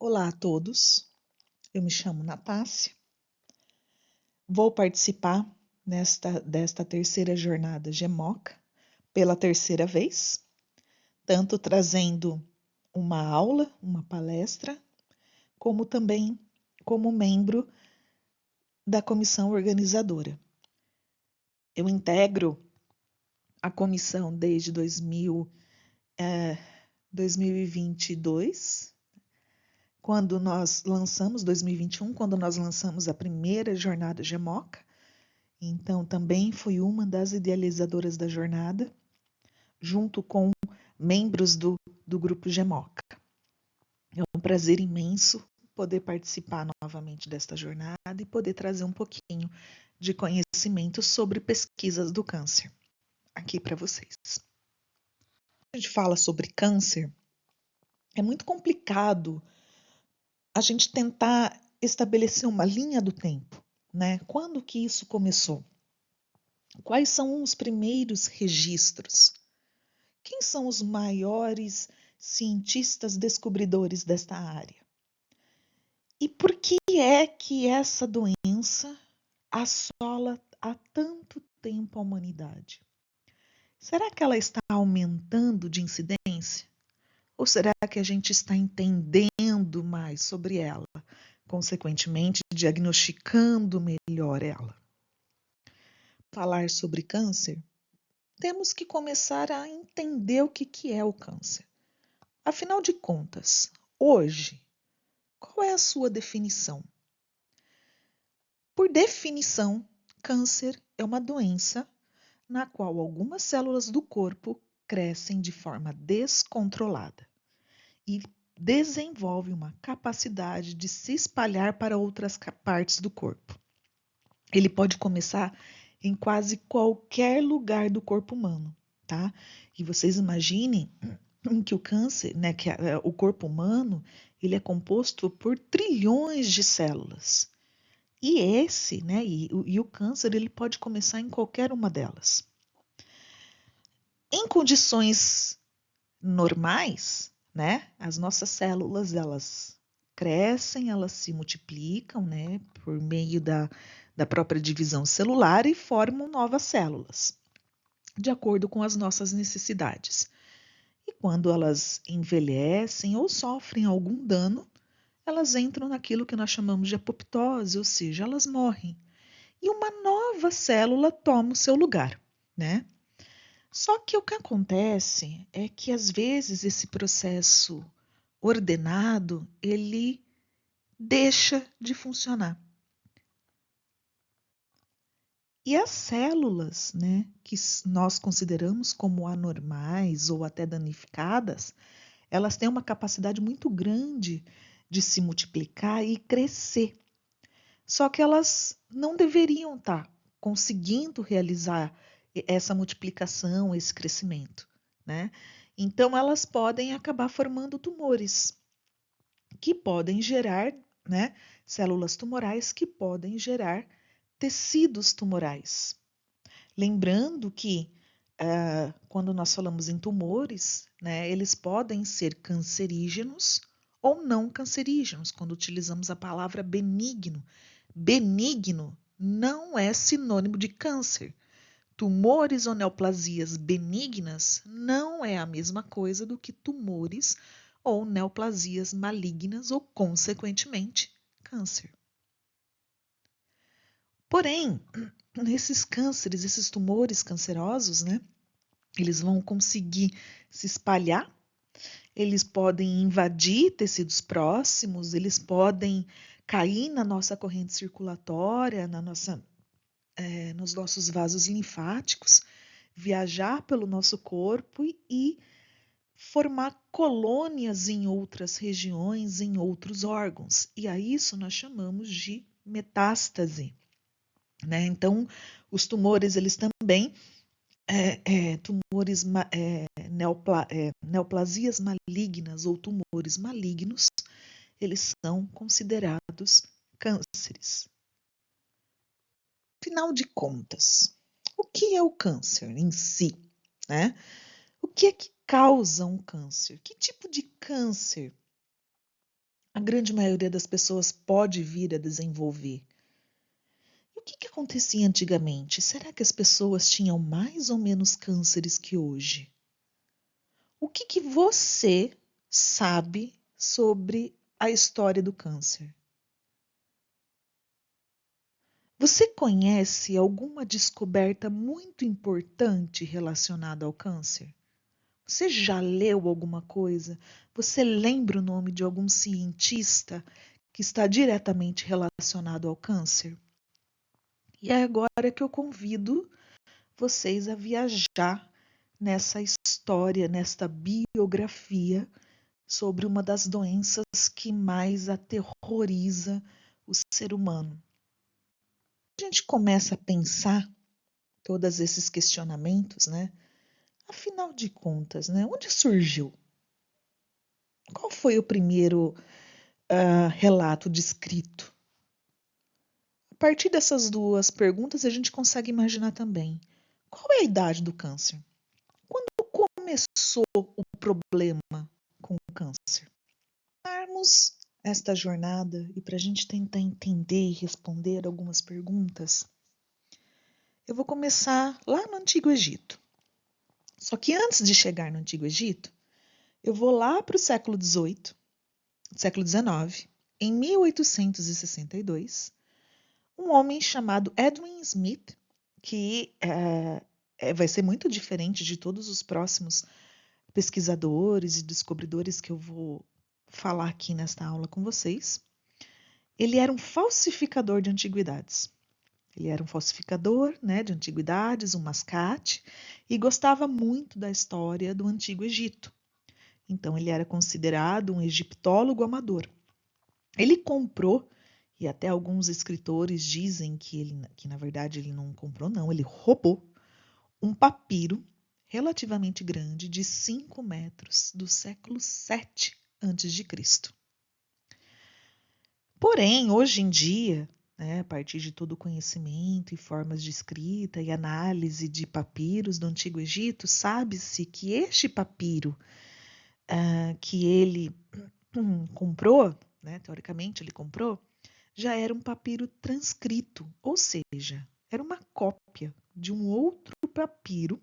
Olá a todos, eu me chamo Natácia, vou participar desta terceira jornada GEMOCA pela terceira vez, tanto trazendo uma aula, uma palestra, como também como membro da comissão organizadora. Eu integro a comissão desde 2022, quando nós lançamos, 2021, quando nós lançamos a primeira jornada GEMOCA. Então, também fui uma das idealizadoras da jornada, junto com membros do grupo GEMOCA. É um prazer imenso poder participar novamente desta jornada e poder trazer um pouquinho de conhecimento sobre pesquisas do câncer aqui para vocês. Quando a gente fala sobre câncer, é muito complicado a gente tentar estabelecer uma linha do tempo, né? Quando que isso começou? Quais são os primeiros registros? Quem são os maiores cientistas descobridores desta área? E por que é que essa doença assola há tanto tempo a humanidade? Será que ela está aumentando de incidência? Ou será que a gente está entendendo mais sobre ela, consequentemente diagnosticando melhor ela? Falar sobre câncer, temos que começar a entender o que é o câncer. Afinal de contas, hoje, qual é a sua definição? Por definição, câncer é uma doença na qual algumas células do corpo crescem de forma descontrolada e desenvolve uma capacidade de se espalhar para outras partes do corpo. Ele pode começar em quase qualquer lugar do corpo humano, tá? E vocês imaginem que o câncer, né, que o corpo humano, ele é composto por trilhões de células. E esse, né, e o câncer, ele pode começar em qualquer uma delas. Em condições normais, né, as nossas células, elas crescem, elas se multiplicam, né, por meio da própria divisão celular e formam novas células, de acordo com as nossas necessidades. E quando elas envelhecem ou sofrem algum dano, elas entram naquilo que nós chamamos de apoptose, ou seja, elas morrem. E uma nova célula toma o seu lugar, né? Só que o que acontece é que às vezes esse processo ordenado, ele deixa de funcionar. E as células, né, que nós consideramos como anormais ou até danificadas, elas têm uma capacidade muito grande de se multiplicar e crescer. Só que elas não deveriam estar conseguindo realizar essa multiplicação, esse crescimento, né? Então elas podem acabar formando tumores, que podem gerar, né, células tumorais que podem gerar tecidos tumorais. Lembrando que quando nós falamos em tumores, né, eles podem ser cancerígenos ou não cancerígenos, quando utilizamos a palavra benigno. Benigno não é sinônimo de câncer. Tumores ou neoplasias benignas não é a mesma coisa do que tumores ou neoplasias malignas ou, consequentemente, câncer. Porém, esses cânceres, esses tumores cancerosos, né, eles vão conseguir se espalhar, eles podem invadir tecidos próximos, eles podem cair na nossa corrente circulatória, nos nossos vasos linfáticos, viajar pelo nosso corpo e formar colônias em outras regiões, em outros órgãos. E a isso nós chamamos de metástase, né? Então, os tumores, eles também, tumores, neoplasias malignas ou tumores malignos, eles são considerados cânceres. Afinal de contas, o que é o câncer em si, né? O que é que causa um câncer? Que tipo de câncer grande maioria das pessoas pode vir a desenvolver. E o que acontecia antigamente? Será que as pessoas tinham mais ou menos cânceres que hoje? O que você sabe sobre a história do câncer? Você conhece alguma descoberta muito importante relacionada ao câncer? Você já leu alguma coisa? Você lembra o nome de algum cientista que está diretamente relacionado ao câncer? E é agora que eu convido vocês a viajar nessa história, nesta biografia sobre uma das doenças que mais aterroriza o ser humano. A gente começa a pensar todos esses questionamentos, né? Afinal de contas, né? Onde surgiu? Qual foi o primeiro relato descrito? A partir dessas duas perguntas, a gente consegue imaginar também qual é a idade do câncer? Quando começou o problema com o câncer? Darmos esta jornada e para a gente tentar entender e responder algumas perguntas, eu vou começar lá no Antigo Egito. Só que antes de chegar no Antigo Egito, eu vou lá para o século XVIII, século XIX, em 1862, um homem chamado Edwin Smith, que vai ser muito diferente de todos os próximos pesquisadores e descobridores que eu vou falar aqui nesta aula com vocês. Ele era um falsificador de antiguidades. Ele era um falsificador, né, de antiguidades, um mascate, e gostava muito da história do Antigo Egito. Então, ele era considerado um egiptólogo amador. Ele comprou, e até alguns escritores dizem que na verdade ele não comprou, não, ele roubou um papiro relativamente grande de 5 metros do século 7 a.C. Porém, hoje em dia, né, a partir de todo o conhecimento e formas de escrita e análise de papiros do Antigo Egito, sabe-se que este papiro que ele comprou, né, teoricamente ele comprou, já era um papiro transcrito, ou seja, era uma cópia de um outro papiro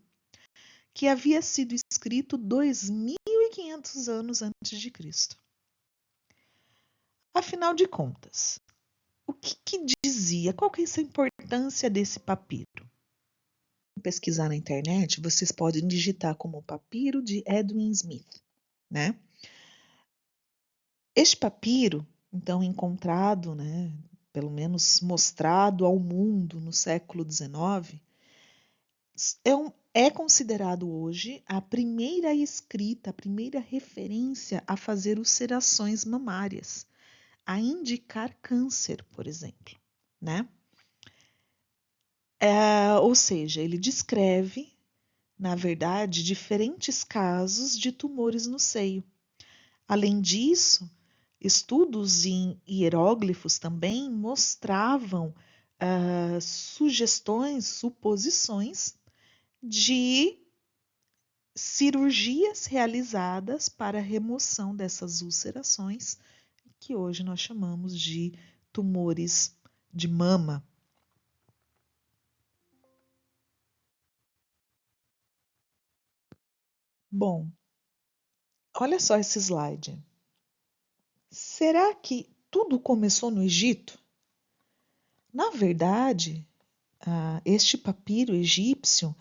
que havia sido escrito 2.500 anos antes de Cristo. Afinal de contas, o que dizia? Qual que é essa importância desse papiro? Pesquisar na internet, vocês podem digitar como papiro de Edwin Smith, né? Este papiro, então, encontrado, né, pelo menos mostrado ao mundo no século XIX, é considerado hoje a primeira escrita, a primeira referência a fazer ulcerações mamárias, a indicar câncer, por exemplo, né? Ou seja, ele descreve, na verdade, diferentes casos de tumores no seio. Além disso, estudos em hieróglifos também mostravam sugestões, suposições de cirurgias realizadas para a remoção dessas ulcerações, que hoje nós chamamos de tumores de mama. Bom, olha só esse slide. Será que tudo começou no Egito? Na verdade, este papiro egípcio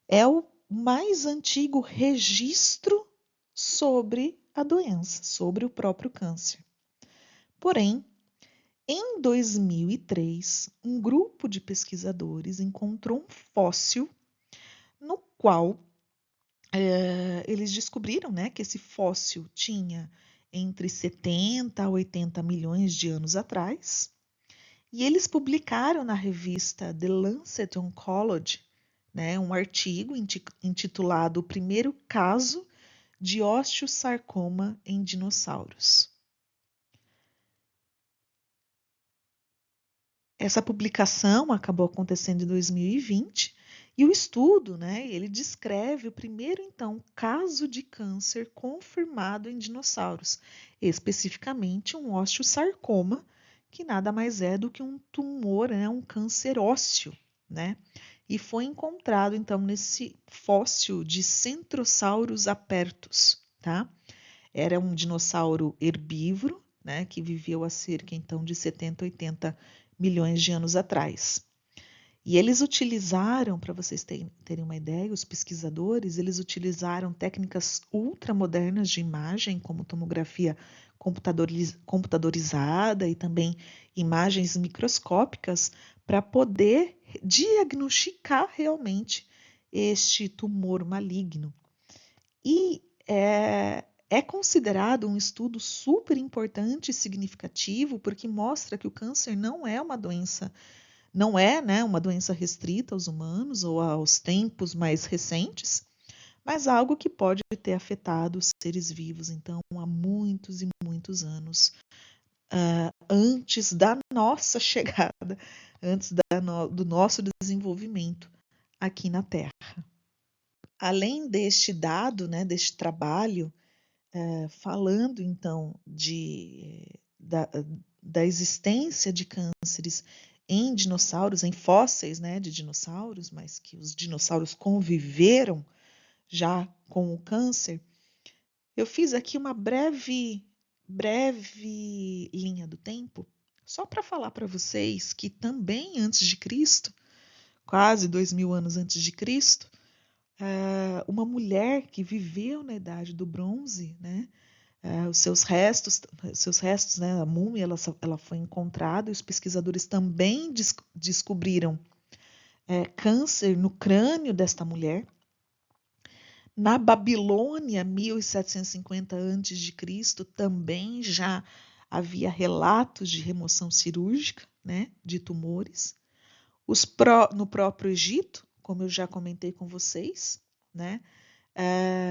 é o mais antigo registro sobre a doença, sobre o próprio câncer. Porém, em 2003, um grupo de pesquisadores encontrou um fóssil no qual eles descobriram, né, que esse fóssil tinha entre 70 a 80 milhões de anos atrás, e eles publicaram na revista The Lancet Oncology, né, um artigo intitulado O Primeiro Caso de Osteosarcoma em Dinossauros. Essa publicação acabou acontecendo em 2020 E o estudo, né, ele descreve o primeiro, então, caso de câncer confirmado em dinossauros, especificamente um osteosarcoma, que nada mais é do que um tumor, né, um câncer ósseo, né? E foi encontrado, então, nesse fóssil de Centrosaurus apertus, tá? Era um dinossauro herbívoro, né, que viveu há cerca, então, de 70, 80 milhões de anos atrás. E eles utilizaram, para vocês terem uma ideia, os pesquisadores, eles utilizaram técnicas ultramodernas de imagem, como tomografia computadorizada e também imagens microscópicas, para poder diagnosticar realmente este tumor maligno. E é considerado um estudo super importante e significativo, porque mostra que o câncer não é uma doença, não é, né, uma doença restrita aos humanos ou aos tempos mais recentes, mas algo que pode ter afetado os seres vivos, então, há muitos e muitos anos, antes da nossa chegada, antes do nosso desenvolvimento aqui na Terra. Além deste dado, né, deste trabalho, falando então da existência de cânceres em dinossauros, em fósseis, né, de dinossauros, mas que os dinossauros conviveram já com o câncer, eu fiz aqui uma breve linha do tempo, só para falar para vocês que também antes de Cristo, quase 2000 anos antes de Cristo, uma mulher que viveu na Idade do Bronze, né? Os seus restos, né? A múmia, ela foi encontrada. E os pesquisadores também descobriram câncer no crânio desta mulher. Na Babilônia, 1750 a.C., também já havia relatos de remoção cirúrgica, né? De tumores. No próprio Egito, como eu já comentei com vocês, né?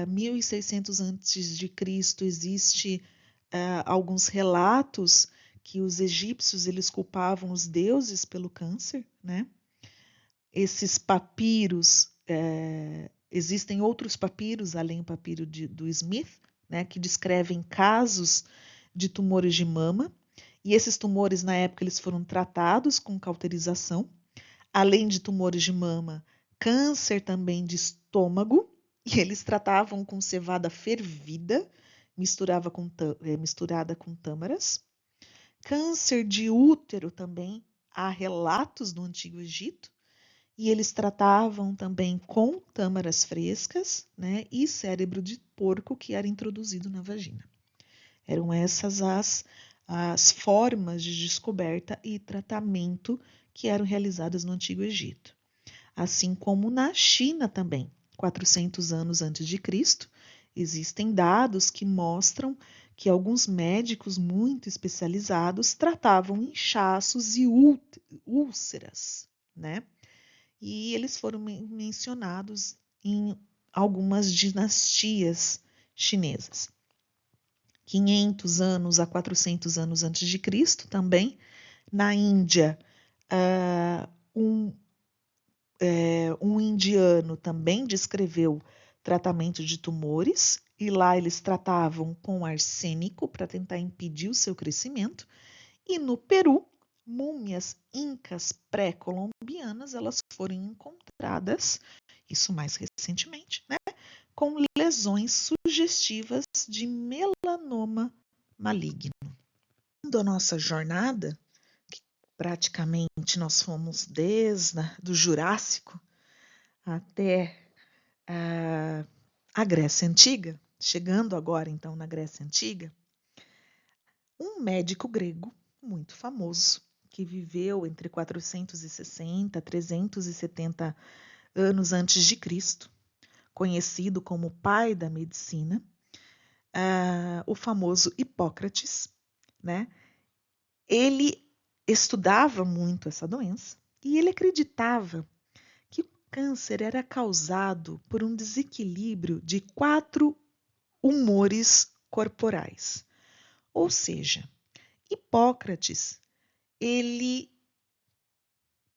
1600 a.C. existe alguns relatos que os egípcios eles culpavam os deuses pelo câncer, né? Esses papiros, existem outros papiros além do papiro do Smith, né? Que descrevem casos de tumores de mama, e esses tumores na época eles foram tratados com cauterização. Além de tumores de mama, câncer também de estômago, e eles tratavam com cevada fervida, misturada com tâmaras. Câncer de útero também, há relatos do Antigo Egito, e eles tratavam também com tâmaras frescas, né, e cérebro de porco que era introduzido na vagina. Eram essas as formas de descoberta e tratamento que eram realizadas no Antigo Egito. Assim como na China também, 400 anos antes de Cristo, existem dados que mostram que alguns médicos muito especializados tratavam inchaços e úlceras, né? E eles foram mencionados em algumas dinastias chinesas. 500 anos a 400 anos antes de Cristo também, na Índia, um indiano também descreveu tratamento de tumores, e lá eles tratavam com arsênico para tentar impedir o seu crescimento. E no Peru, múmias incas pré-colombianas, elas foram encontradas, isso mais recentemente, né, com lesões sugestivas de melanoma maligno. Da nossa jornada, praticamente nós fomos desde do Jurássico até a Grécia Antiga, chegando agora então na Grécia Antiga, um médico grego muito famoso, que viveu entre 460 e 370 anos antes de Cristo, conhecido como o pai da medicina, o famoso Hipócrates, né? Ele estudava muito essa doença e ele acreditava que o câncer era causado por um desequilíbrio de 4 humores corporais. Ou seja, Hipócrates, ele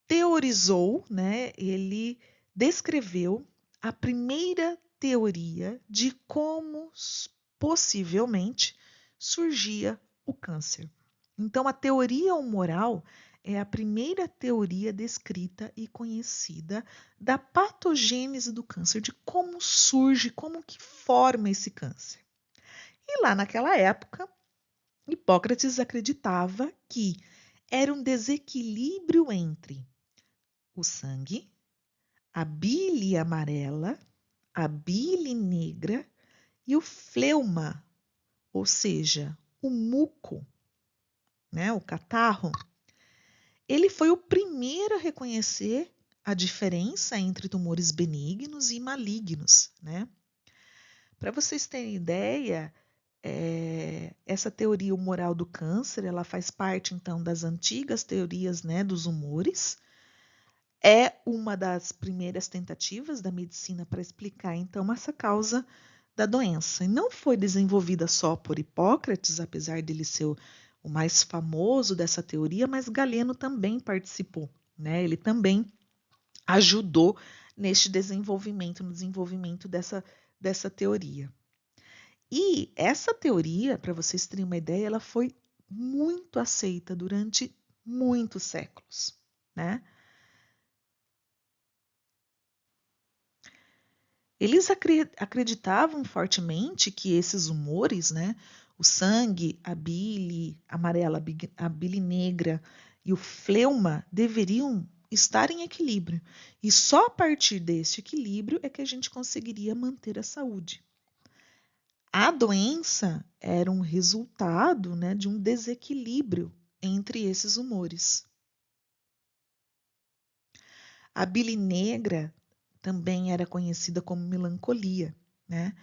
teorizou, né? Ele descreveu a primeira teoria de como possivelmente surgia o câncer. Então, a teoria humoral é a primeira teoria descrita e conhecida da patogênese do câncer, de como surge, como que forma esse câncer. E lá naquela época, Hipócrates acreditava que era um desequilíbrio entre o sangue, a bile amarela, a bile negra e o fleuma, ou seja, o muco, né, o catarro. Ele foi o primeiro a reconhecer a diferença entre tumores benignos e malignos, né? Para vocês terem ideia, essa teoria humoral do câncer, ela faz parte então das antigas teorias, né, dos humores. É uma das primeiras tentativas da medicina para explicar então essa causa da doença. E não foi desenvolvida só por Hipócrates, apesar dele ser o mais famoso dessa teoria, mas Galeno também participou, né? Ele também ajudou neste desenvolvimento, no desenvolvimento dessa teoria. E essa teoria, para vocês terem uma ideia, ela foi muito aceita durante muitos séculos, né? Eles acreditavam fortemente que esses humores, né, o sangue, a bile amarela, a bile negra e o fleuma deveriam estar em equilíbrio. E só a partir deste equilíbrio é que a gente conseguiria manter a saúde. A doença era um resultado, né, de um desequilíbrio entre esses humores. A bile negra também era conhecida como melancolia, né?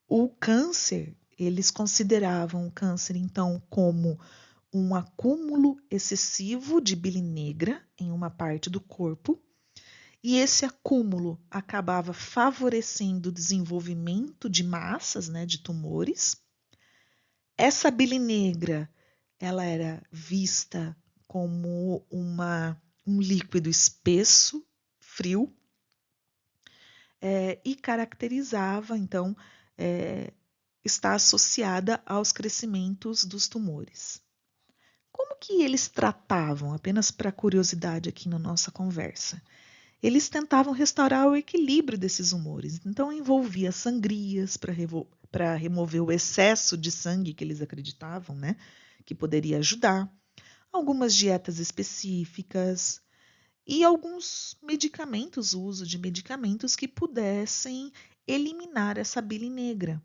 O câncer, eles consideravam o câncer, então, como um acúmulo excessivo de bile negra em uma parte do corpo, e esse acúmulo acabava favorecendo o desenvolvimento de massas, né, de tumores. Essa bile negra, ela era vista como um líquido espesso, frio, e caracterizava, então, está associada aos crescimentos dos tumores. Como que eles tratavam, apenas para curiosidade aqui na nossa conversa? Eles tentavam restaurar o equilíbrio desses humores, então envolvia sangrias para remover o excesso de sangue que eles acreditavam, né, que poderia ajudar, algumas dietas específicas e alguns medicamentos, o uso de medicamentos que pudessem eliminar essa bile negra.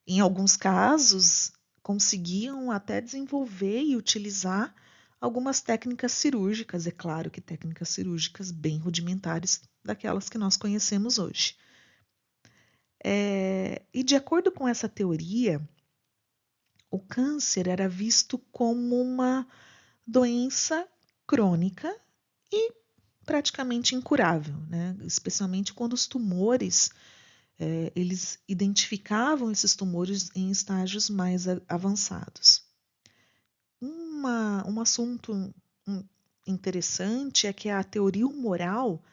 Em alguns casos, conseguiam até desenvolver e utilizar algumas técnicas cirúrgicas, é claro que técnicas cirúrgicas bem rudimentares daquelas que nós conhecemos hoje. E de acordo com essa teoria, o câncer era visto como uma doença crônica e praticamente incurável, né? Especialmente quando os tumores eles identificavam esses tumores em estágios mais avançados. Um assunto interessante é que a teoria humoral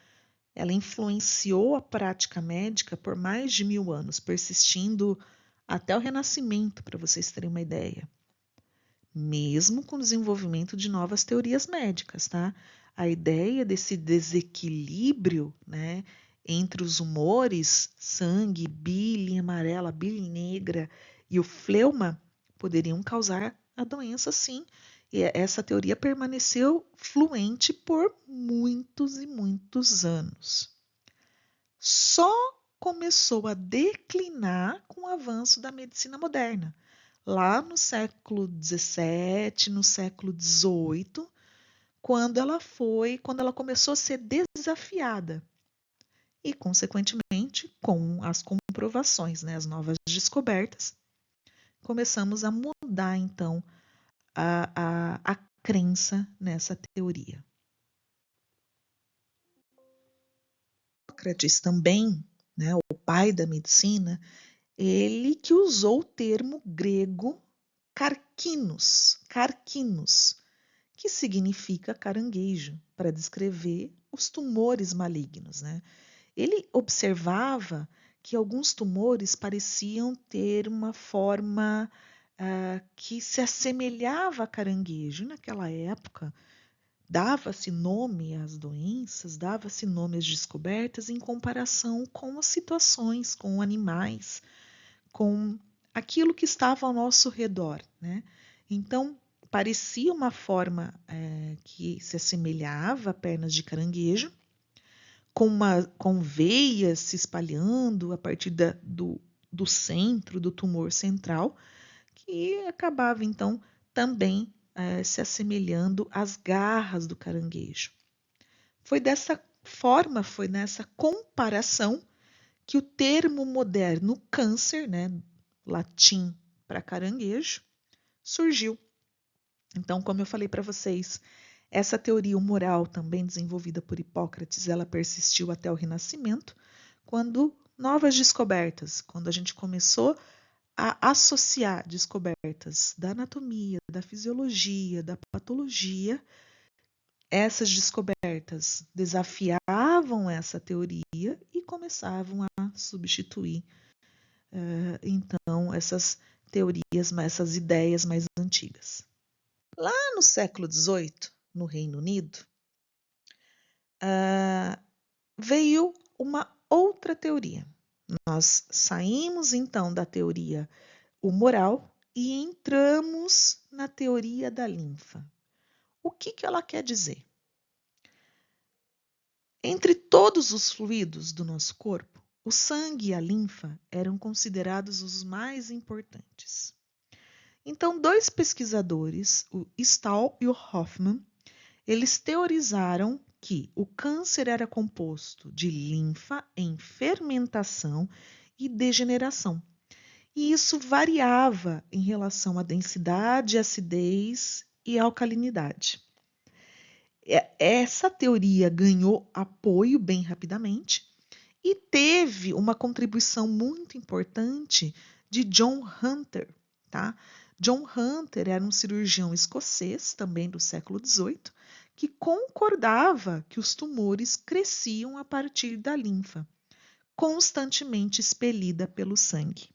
ela influenciou a prática médica por mais de 1000 anos, persistindo até o Renascimento, para vocês terem uma ideia. Mesmo com o desenvolvimento de novas teorias médicas, tá? A ideia desse desequilíbrio, né, entre os humores, sangue, bile amarela, bile negra e o fleuma poderiam causar a doença, sim. E essa teoria permaneceu fluente por muitos e muitos anos. Só começou a declinar com o avanço da medicina moderna. Lá no século XVII, no século XVIII, quando ela começou a ser desafiada e, consequentemente, com as comprovações, né, as novas descobertas, começamos a mudar, então, a crença nessa teoria. Sócrates também, né, o pai da medicina, ele que usou o termo grego carquinos, que significa caranguejo, para descrever os tumores malignos, né? Ele observava que alguns tumores pareciam ter uma forma que se assemelhava a caranguejo. Naquela época, dava-se nome às doenças, dava-se nome às descobertas em comparação com as situações, com animais, com aquilo que estava ao nosso redor, né? Então, parecia uma forma que se assemelhava a pernas de caranguejo, com veias se espalhando a partir do centro, do tumor central, que acabava então também se assemelhando às garras do caranguejo. Foi dessa forma, foi nessa comparação que o termo moderno câncer, né, latim para caranguejo, surgiu. Então, como eu falei para vocês, essa teoria humoral, também desenvolvida por Hipócrates, ela persistiu até o Renascimento, quando novas descobertas, quando a gente começou a associar descobertas da anatomia, da fisiologia, da patologia, essas descobertas desafiavam essa teoria e começavam a substituir, então, essas teorias, essas ideias mais antigas. Lá no século XVIII, no Reino Unido, veio uma outra teoria. Nós saímos então da teoria humoral e entramos na teoria da linfa. O que ela quer dizer? Entre todos os fluidos do nosso corpo, o sangue e a linfa eram considerados os mais importantes. Então, dois pesquisadores, o Stahl e o Hoffman, eles teorizaram que o câncer era composto de linfa em fermentação e degeneração. E isso variava em relação à densidade, acidez e alcalinidade. Essa teoria ganhou apoio bem rapidamente e teve uma contribuição muito importante de John Hunter, tá? John Hunter era um cirurgião escocês, também do século XVIII, que concordava que os tumores cresciam a partir da linfa, constantemente expelida pelo sangue.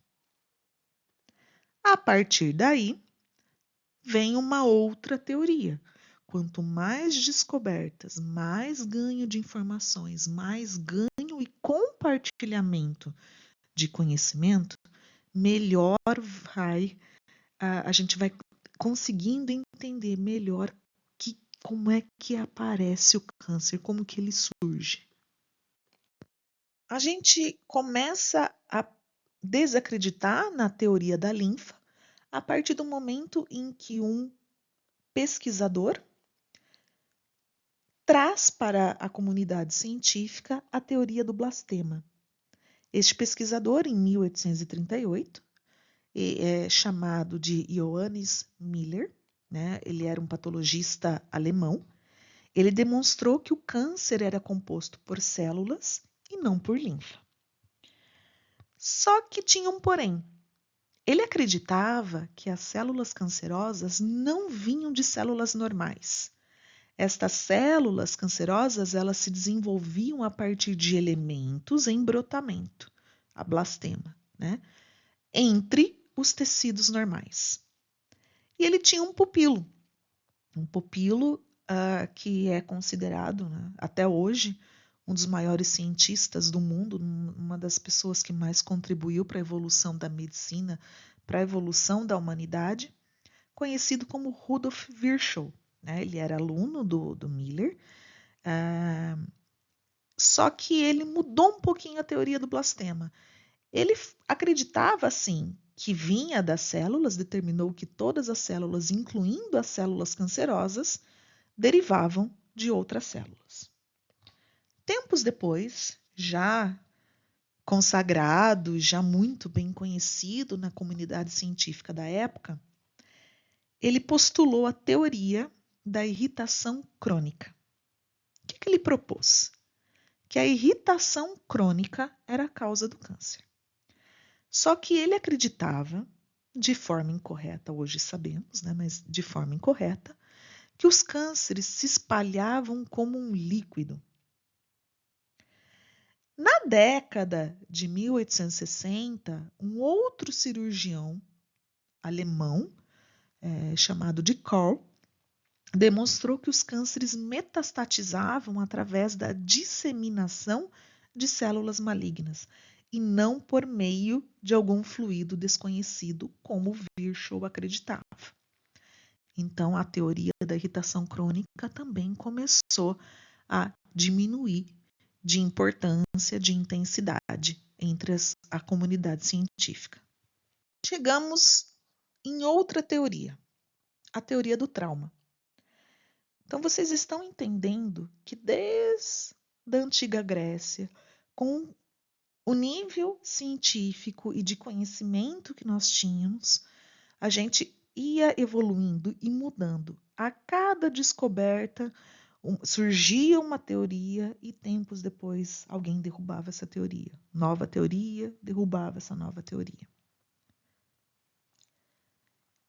A partir daí, vem uma outra teoria. Quanto mais descobertas, mais ganho de informações, mais ganho e compartilhamento de conhecimento, melhor a gente vai conseguindo entender melhor como é que aparece o câncer, como que ele surge. A gente começa a desacreditar na teoria da linfa a partir do momento em que um pesquisador traz para a comunidade científica a teoria do blastema. Este pesquisador, em 1838, é chamado de Johannes Miller, né? Ele era um patologista alemão. Ele demonstrou que o câncer era composto por células e não por linfa. Só que tinha um porém. Ele acreditava que as células cancerosas não vinham de células normais. Estas células cancerosas, elas se desenvolviam a partir de elementos em brotamento, a blastema, né? Entre os tecidos normais. E ele tinha um pupilo que é considerado, né, até hoje, um dos maiores cientistas do mundo, uma das pessoas que mais contribuiu para a evolução da medicina, para a evolução da humanidade, conhecido como Rudolf Virchow. Né? Ele era aluno do Miller, só que ele mudou um pouquinho a teoria do blastema. Ele acreditava, assim, que vinha das células, determinou que todas as células, incluindo as células cancerosas, derivavam de outras células. Tempos depois, já consagrado, já muito bem conhecido na comunidade científica da época, ele postulou a teoria da irritação crônica. O que ele propôs? Que a irritação crônica era a causa do câncer. Só que ele acreditava, de forma incorreta, hoje sabemos, né, mas de forma incorreta, que os cânceres se espalhavam como um líquido. Na década de 1860, um outro cirurgião alemão, chamado de Kohl, demonstrou que os cânceres metastatizavam através da disseminação de células malignas e não por meio de algum fluido desconhecido, como Virchow acreditava. Então, a teoria da irritação crônica também começou a diminuir de importância, de intensidade entre a comunidade científica. Chegamos em outra teoria, a teoria do trauma. Então, vocês estão entendendo que desde a antiga Grécia, com o nível científico e de conhecimento que nós tínhamos, a gente ia evoluindo e mudando. A cada descoberta, surgia uma teoria e tempos depois alguém derrubava essa teoria. Nova teoria, derrubava essa nova teoria.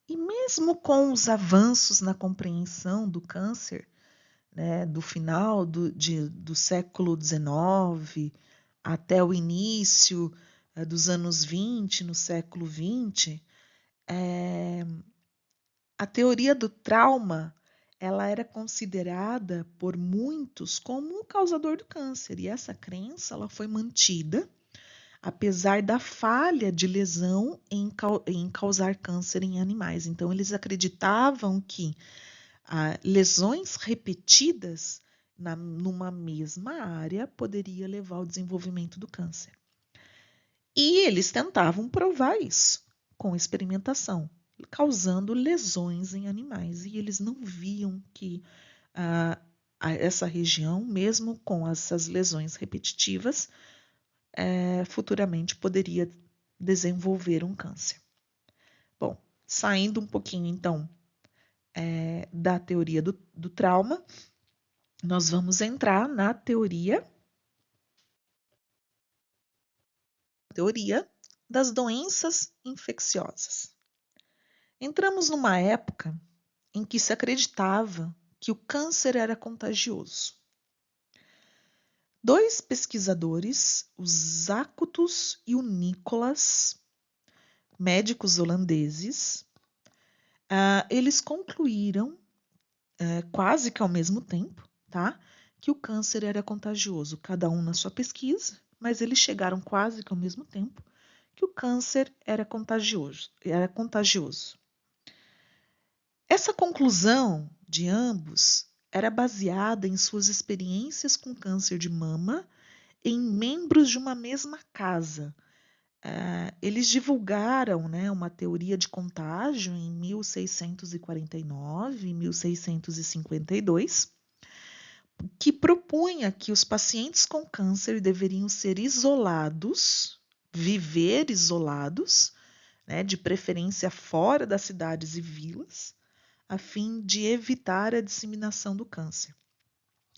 E mesmo com os avanços na compreensão do câncer, né, do final do século XIX até o início dos anos 20, no século XX, a teoria do trauma ela era considerada por muitos como um causador do câncer. E essa crença ela foi mantida apesar da falha de lesão em causar câncer em animais. Então, eles acreditavam que lesões repetidas numa mesma área poderia levar ao desenvolvimento do câncer. E eles tentavam provar isso com experimentação, causando lesões em animais. E eles não viam que essa região, mesmo com essas lesões repetitivas, futuramente poderia desenvolver um câncer. Bom, saindo um pouquinho então da teoria do trauma, nós vamos entrar na teoria das doenças infecciosas. Entramos numa época em que se acreditava que o câncer era contagioso. Dois pesquisadores, o Zacutus e o Nicolas, médicos holandeses, eles concluíram quase que ao mesmo tempo, tá, que o câncer era contagioso, cada um na sua pesquisa, mas eles chegaram quase que ao mesmo tempo que o câncer era contagioso. Essa conclusão de ambos era baseada em suas experiências com câncer de mama em membros de uma mesma casa. Eles divulgaram, né, uma teoria de contágio em 1649 e 1652, que propunha que os pacientes com câncer deveriam ser isolados, viver isolados, né, de preferência fora das cidades e vilas, a fim de evitar a disseminação do câncer.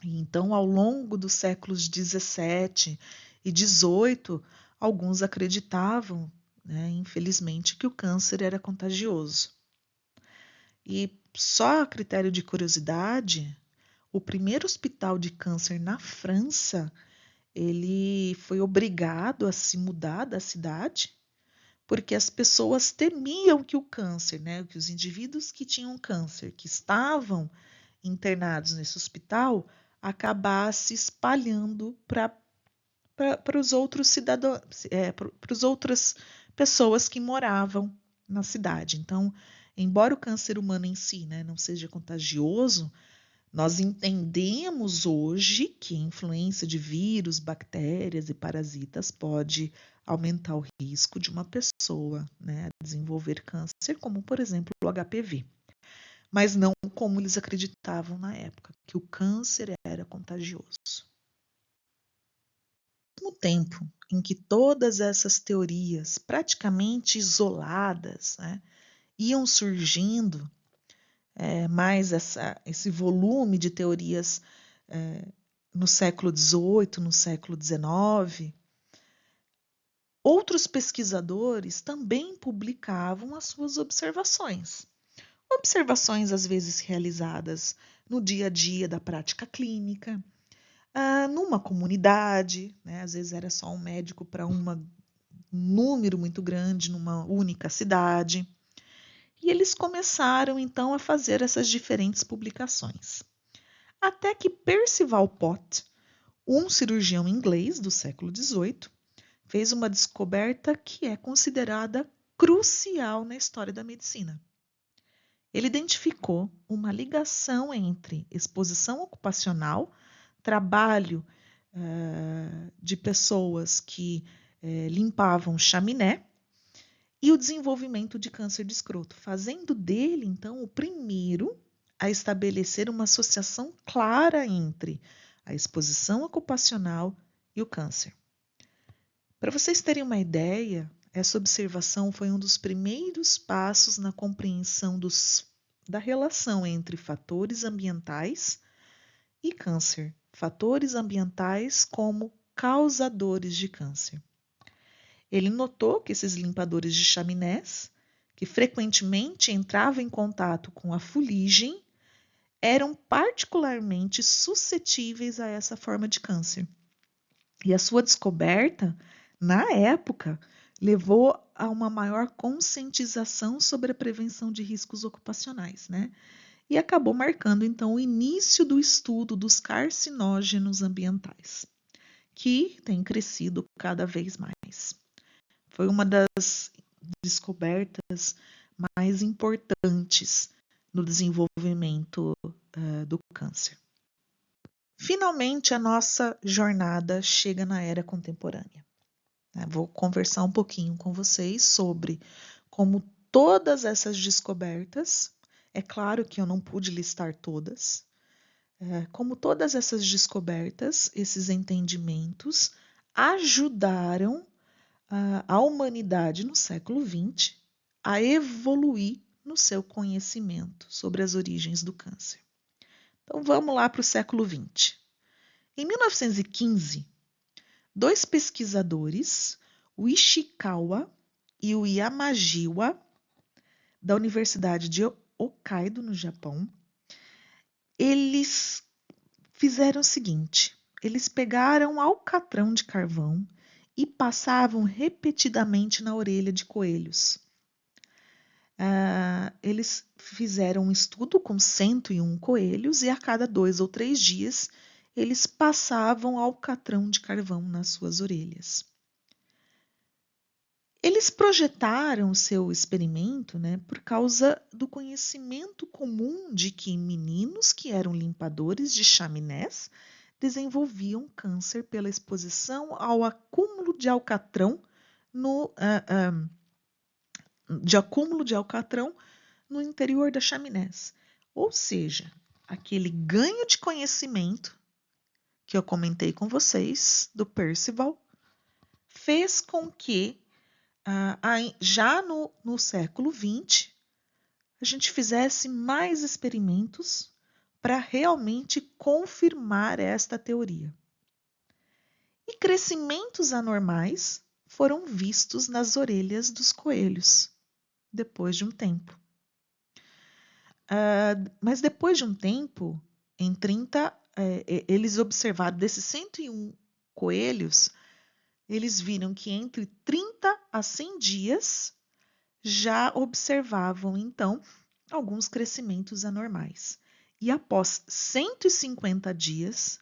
Então, ao longo dos séculos 17 e 18, alguns acreditavam, né, infelizmente, que o câncer era contagioso. E só a critério de curiosidade, o primeiro hospital de câncer na França, ele foi obrigado a se mudar da cidade, porque as pessoas temiam que o câncer, né, que os indivíduos que tinham câncer, que estavam internados nesse hospital, acabasse espalhando para os outros cidadãos, para as outras pessoas que moravam na cidade. Então, embora o câncer humano em si, né, não seja contagioso, nós entendemos hoje que a influência de vírus, bactérias e parasitas pode aumentar o risco de uma pessoa, né, desenvolver câncer, como, por exemplo, o HPV. Mas não como eles acreditavam na época, que o câncer era contagioso. Ao mesmo tempo em que todas essas teorias praticamente isoladas, né, iam surgindo, mais esse volume de teorias no século XVIII, no século XIX, outros pesquisadores também publicavam as suas observações. observações às vezes realizadas no dia a dia da prática clínica, numa comunidade, né? Às vezes era só um médico para um número muito grande numa única cidade. E eles começaram então a fazer essas diferentes publicações. Até que Percival Pott, um cirurgião inglês do século XVIII, fez uma descoberta que é considerada crucial na história da medicina. Ele identificou uma ligação entre exposição ocupacional, trabalho de pessoas que limpavam chaminé e o desenvolvimento de câncer de escroto, fazendo dele, então, o primeiro a estabelecer uma associação clara entre a exposição ocupacional e o câncer. Para vocês terem uma ideia, essa observação foi um dos primeiros passos na compreensão da relação entre fatores ambientais e câncer, fatores ambientais como causadores de câncer. Ele notou que esses limpadores de chaminés, que frequentemente entravam em contato com a fuligem, eram particularmente suscetíveis a essa forma de câncer. E a sua descoberta, na época, levou a uma maior conscientização sobre a prevenção de riscos ocupacionais, né? E acabou marcando, então, o início do estudo dos carcinógenos ambientais, que tem crescido cada vez mais. Foi uma das descobertas mais importantes no desenvolvimento do câncer. Finalmente, a nossa jornada chega na era contemporânea. Vou conversar um pouquinho com vocês sobre como todas essas descobertas, é claro que eu não pude listar todas, como todas essas descobertas, esses entendimentos ajudaram a humanidade no século XX a evoluir no seu conhecimento sobre as origens do câncer. Então vamos lá para o século XX. Em 1915, dois pesquisadores, o Ishikawa e o Yamajiwa, da Universidade de Hokkaido, no Japão, eles fizeram o seguinte: eles pegaram alcatrão de carvão e passavam repetidamente na orelha de coelhos. Eles fizeram um estudo com 101 coelhos e a cada 2 ou 3 dias eles passavam alcatrão de carvão nas suas orelhas. Eles projetaram o seu experimento, né, por causa do conhecimento comum de que meninos que eram limpadores de chaminés desenvolviam câncer pela exposição ao acúmulo de alcatrão no interior das chaminés. Ou seja, aquele ganho de conhecimento que eu comentei com vocês, do Percival, fez com que já no século XX a gente fizesse mais experimentos para realmente confirmar esta teoria. E crescimentos anormais foram vistos nas orelhas dos coelhos depois de um tempo. Mas depois de um tempo, eles observaram desses 101 coelhos, eles viram que entre 30 a 100 dias já observavam, então, alguns crescimentos anormais. E após 150 dias,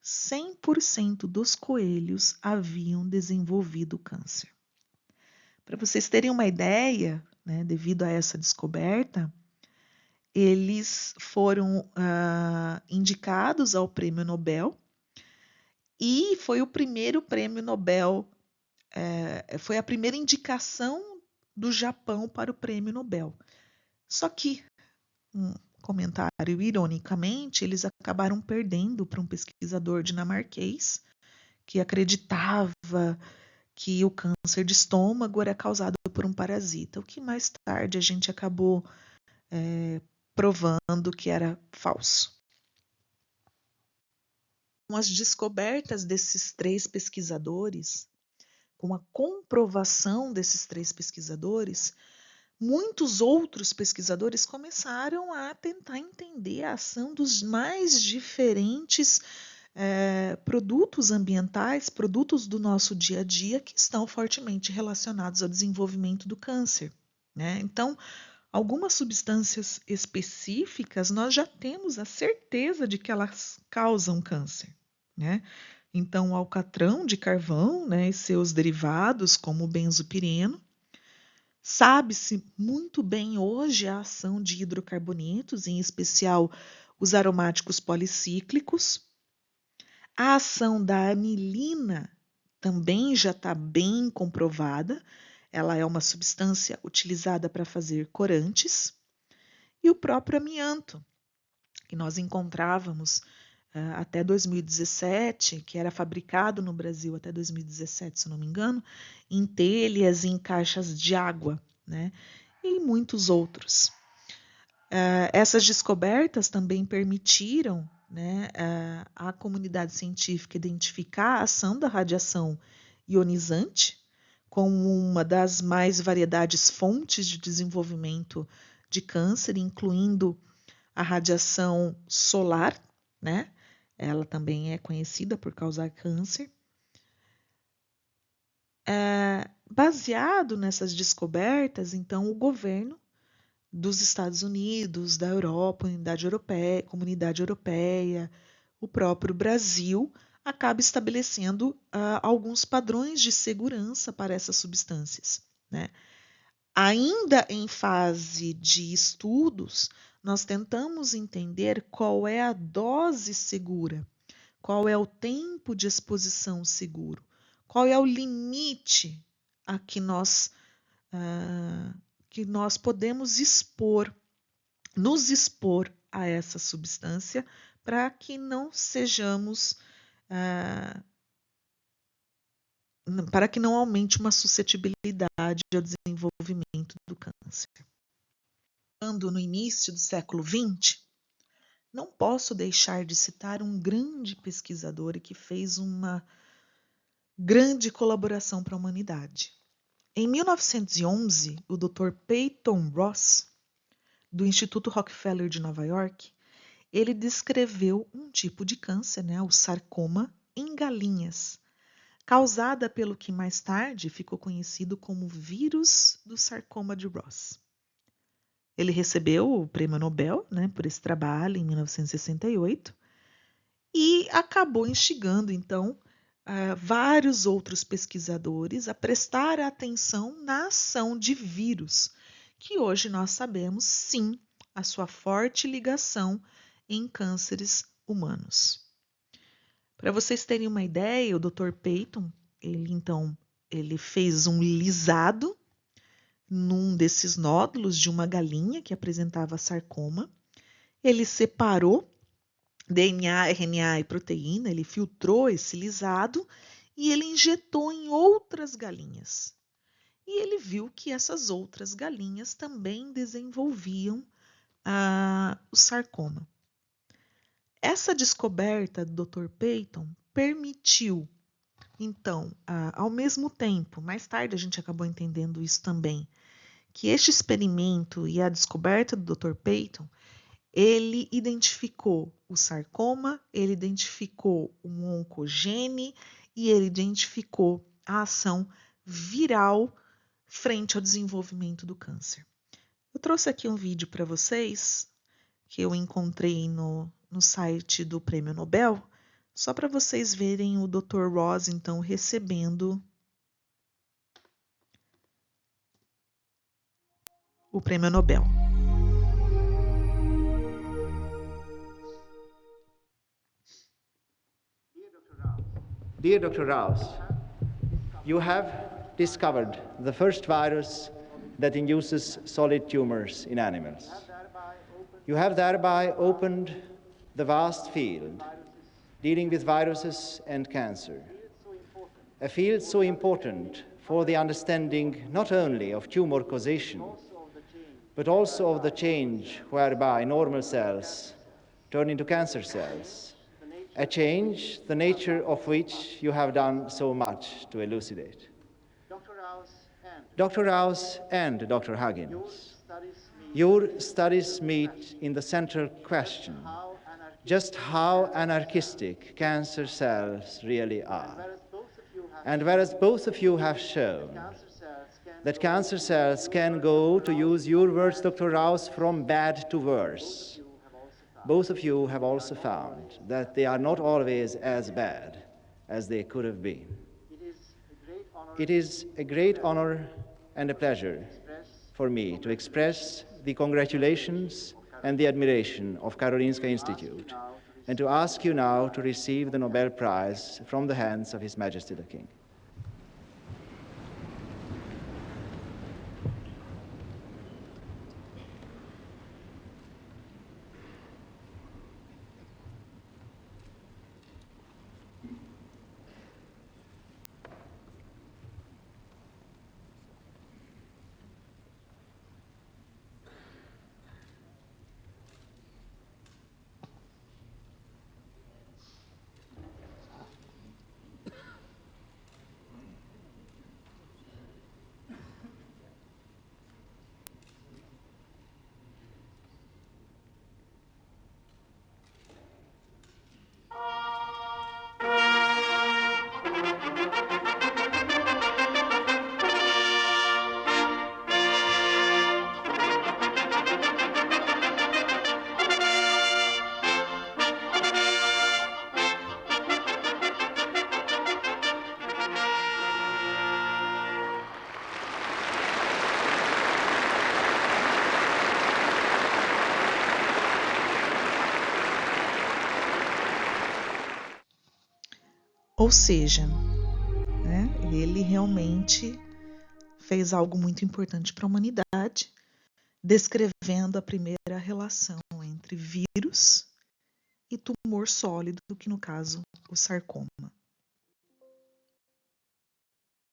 100% dos coelhos haviam desenvolvido câncer. Para vocês terem uma ideia, né, devido a essa descoberta, eles foram indicados ao Prêmio Nobel e foi o primeiro Prêmio Nobel, foi a primeira indicação do Japão para o Prêmio Nobel. Só que, um comentário, ironicamente, eles acabaram perdendo para um pesquisador dinamarquês que acreditava que o câncer de estômago era causado por um parasita, o que mais tarde a gente acabou provando que era falso. Com as descobertas desses 3 pesquisadores, com a comprovação desses 3 pesquisadores, muitos outros pesquisadores começaram a tentar entender a ação dos mais diferentes produtos ambientais, produtos do nosso dia a dia que estão fortemente relacionados ao desenvolvimento do câncer, né? Então, algumas substâncias específicas nós já temos a certeza de que elas causam câncer, né? Então, o alcatrão de carvão, né, e seus derivados, como o benzopireno, sabe-se muito bem hoje a ação de hidrocarbonetos, em especial os aromáticos policíclicos. A ação da anilina também já está bem comprovada. Ela é uma substância utilizada para fazer corantes. E o próprio amianto, que nós encontrávamos até 2017, que era fabricado no Brasil até 2017, se não me engano, em telhas, em caixas de água, né? E muitos outros. Essas descobertas também permitiram, né, à comunidade científica identificar a ação da radiação ionizante como uma das mais variedades fontes de desenvolvimento de câncer, incluindo a radiação solar, né? Ela também é conhecida por causar câncer. Baseado nessas descobertas, então, o governo dos Estados Unidos, da Europa, Comunidade Europeia, o próprio Brasil, acaba estabelecendo alguns padrões de segurança para essas substâncias, né? Ainda em fase de estudos, nós tentamos entender qual é a dose segura, qual é o tempo de exposição seguro, qual é o limite a que nós podemos nos expor a essa substância para que não sejamos, para que não aumente uma suscetibilidade ao desenvolvimento do câncer. Quando no início do século XX, não posso deixar de citar um grande pesquisador e que fez uma grande colaboração para a humanidade. Em 1911, o Dr. Peyton Ross, do Instituto Rockefeller de Nova York, ele descreveu um tipo de câncer, né, o sarcoma, em galinhas, causada pelo que mais tarde ficou conhecido como vírus do sarcoma de Ross. Ele recebeu o prêmio Nobel, né, por esse trabalho em 1968 e acabou instigando, então, vários outros pesquisadores a prestar atenção na ação de vírus, que hoje nós sabemos, sim, a sua forte ligação em cânceres humanos. Para vocês terem uma ideia, o Dr. Peyton, ele fez um lisado num desses nódulos de uma galinha que apresentava sarcoma. Ele separou DNA, RNA e proteína, ele filtrou esse lisado e ele injetou em outras galinhas. E ele viu que essas outras galinhas também desenvolviam o sarcoma. Essa descoberta do Dr. Peyton permitiu, então, ao mesmo tempo, mais tarde a gente acabou entendendo isso também, que este experimento e a descoberta do Dr. Peyton, ele identificou o sarcoma, ele identificou um oncogene e ele identificou a ação viral frente ao desenvolvimento do câncer. Eu trouxe aqui um vídeo para vocês que eu encontrei no site do Prêmio Nobel, só para vocês verem o Dr. Ross, então, recebendo o Prêmio Nobel. Dear Dr. Rouse, you have discovered the first virus that induces solid tumors in animals. You have thereby opened the vast field dealing with viruses and cancer, a field so important for the understanding not only of tumor causation, but also of the change whereby normal cells turn into cancer cells, a change the nature of which you have done so much to elucidate. Dr. Rouse and Dr. Huggins, your studies meet in the central question, just how anarchistic cancer cells really are. And whereas both of you have shown that cancer cells can go, to use your words, Dr. Rouse, from bad to worse, both of you have also found that they are not always as bad as they could have been. It is a great honor and a pleasure for me to express the congratulations and the admiration of Karolinska Institute, and to ask you now to receive the Nobel Prize from the hands of His Majesty the King. Ou seja, né, ele realmente fez algo muito importante para a humanidade, descrevendo a primeira relação entre vírus e tumor sólido, que no caso o sarcoma.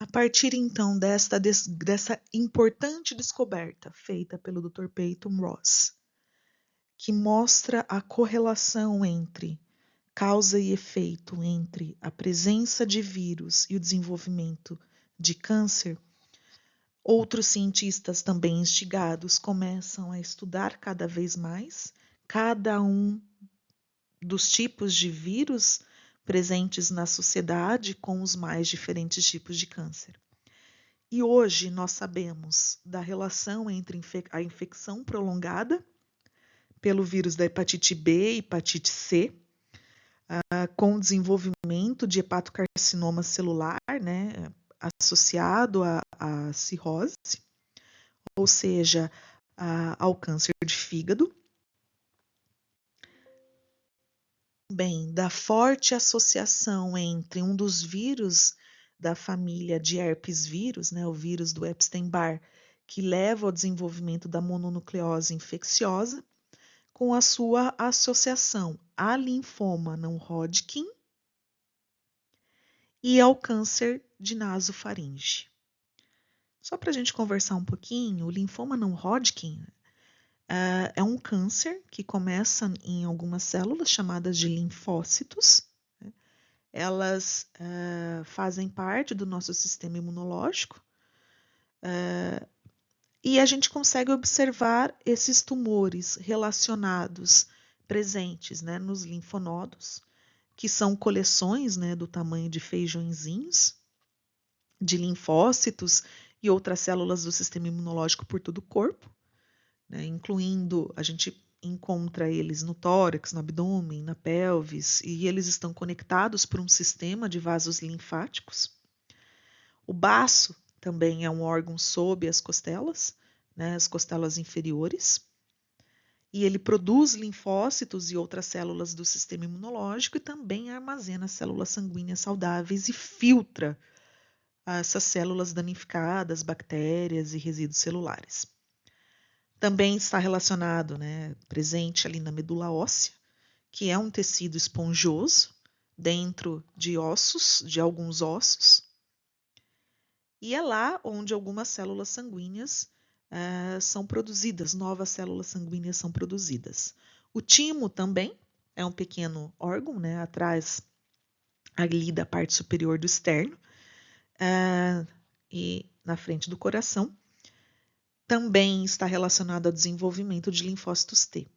A partir então dessa importante descoberta feita pelo Dr. Peyton Ross, que mostra a correlação entre causa e efeito entre a presença de vírus e o desenvolvimento de câncer, outros cientistas também instigados começam a estudar cada vez mais cada um dos tipos de vírus presentes na sociedade com os mais diferentes tipos de câncer. E hoje nós sabemos da relação entre a infecção prolongada pelo vírus da hepatite B e hepatite C, com o desenvolvimento de hepatocarcinoma celular, né, associado à cirrose, ou seja, ao câncer de fígado. Bem, da forte associação entre um dos vírus da família de herpes vírus, né, o vírus do Epstein-Barr, que leva ao desenvolvimento da mononucleose infecciosa, com a sua associação a linfoma não Hodgkin e ao câncer de nasofaringe. Só para a gente conversar um pouquinho, o linfoma não Hodgkin é um câncer que começa em algumas células chamadas de linfócitos. Né? Elas fazem parte do nosso sistema imunológico e a gente consegue observar esses tumores relacionados, presentes, né, nos linfonodos, que são coleções, né, do tamanho de feijõezinhos, de linfócitos e outras células do sistema imunológico por todo o corpo, né, incluindo, a gente encontra eles no tórax, no abdômen, na pelvis, e eles estão conectados por um sistema de vasos linfáticos. O baço também é um órgão sob as costelas, né, as costelas inferiores, e ele produz linfócitos e outras células do sistema imunológico e também armazena células sanguíneas saudáveis e filtra essas células danificadas, bactérias e resíduos celulares. Também está relacionado, né, presente ali na medula óssea, que é um tecido esponjoso dentro de ossos, de alguns ossos, e é lá onde algumas células sanguíneas são produzidas, novas células sanguíneas são produzidas. O timo também é um pequeno órgão, né, atrás ali da parte superior do externo, e na frente do coração. Também está relacionado ao desenvolvimento de linfócitos T.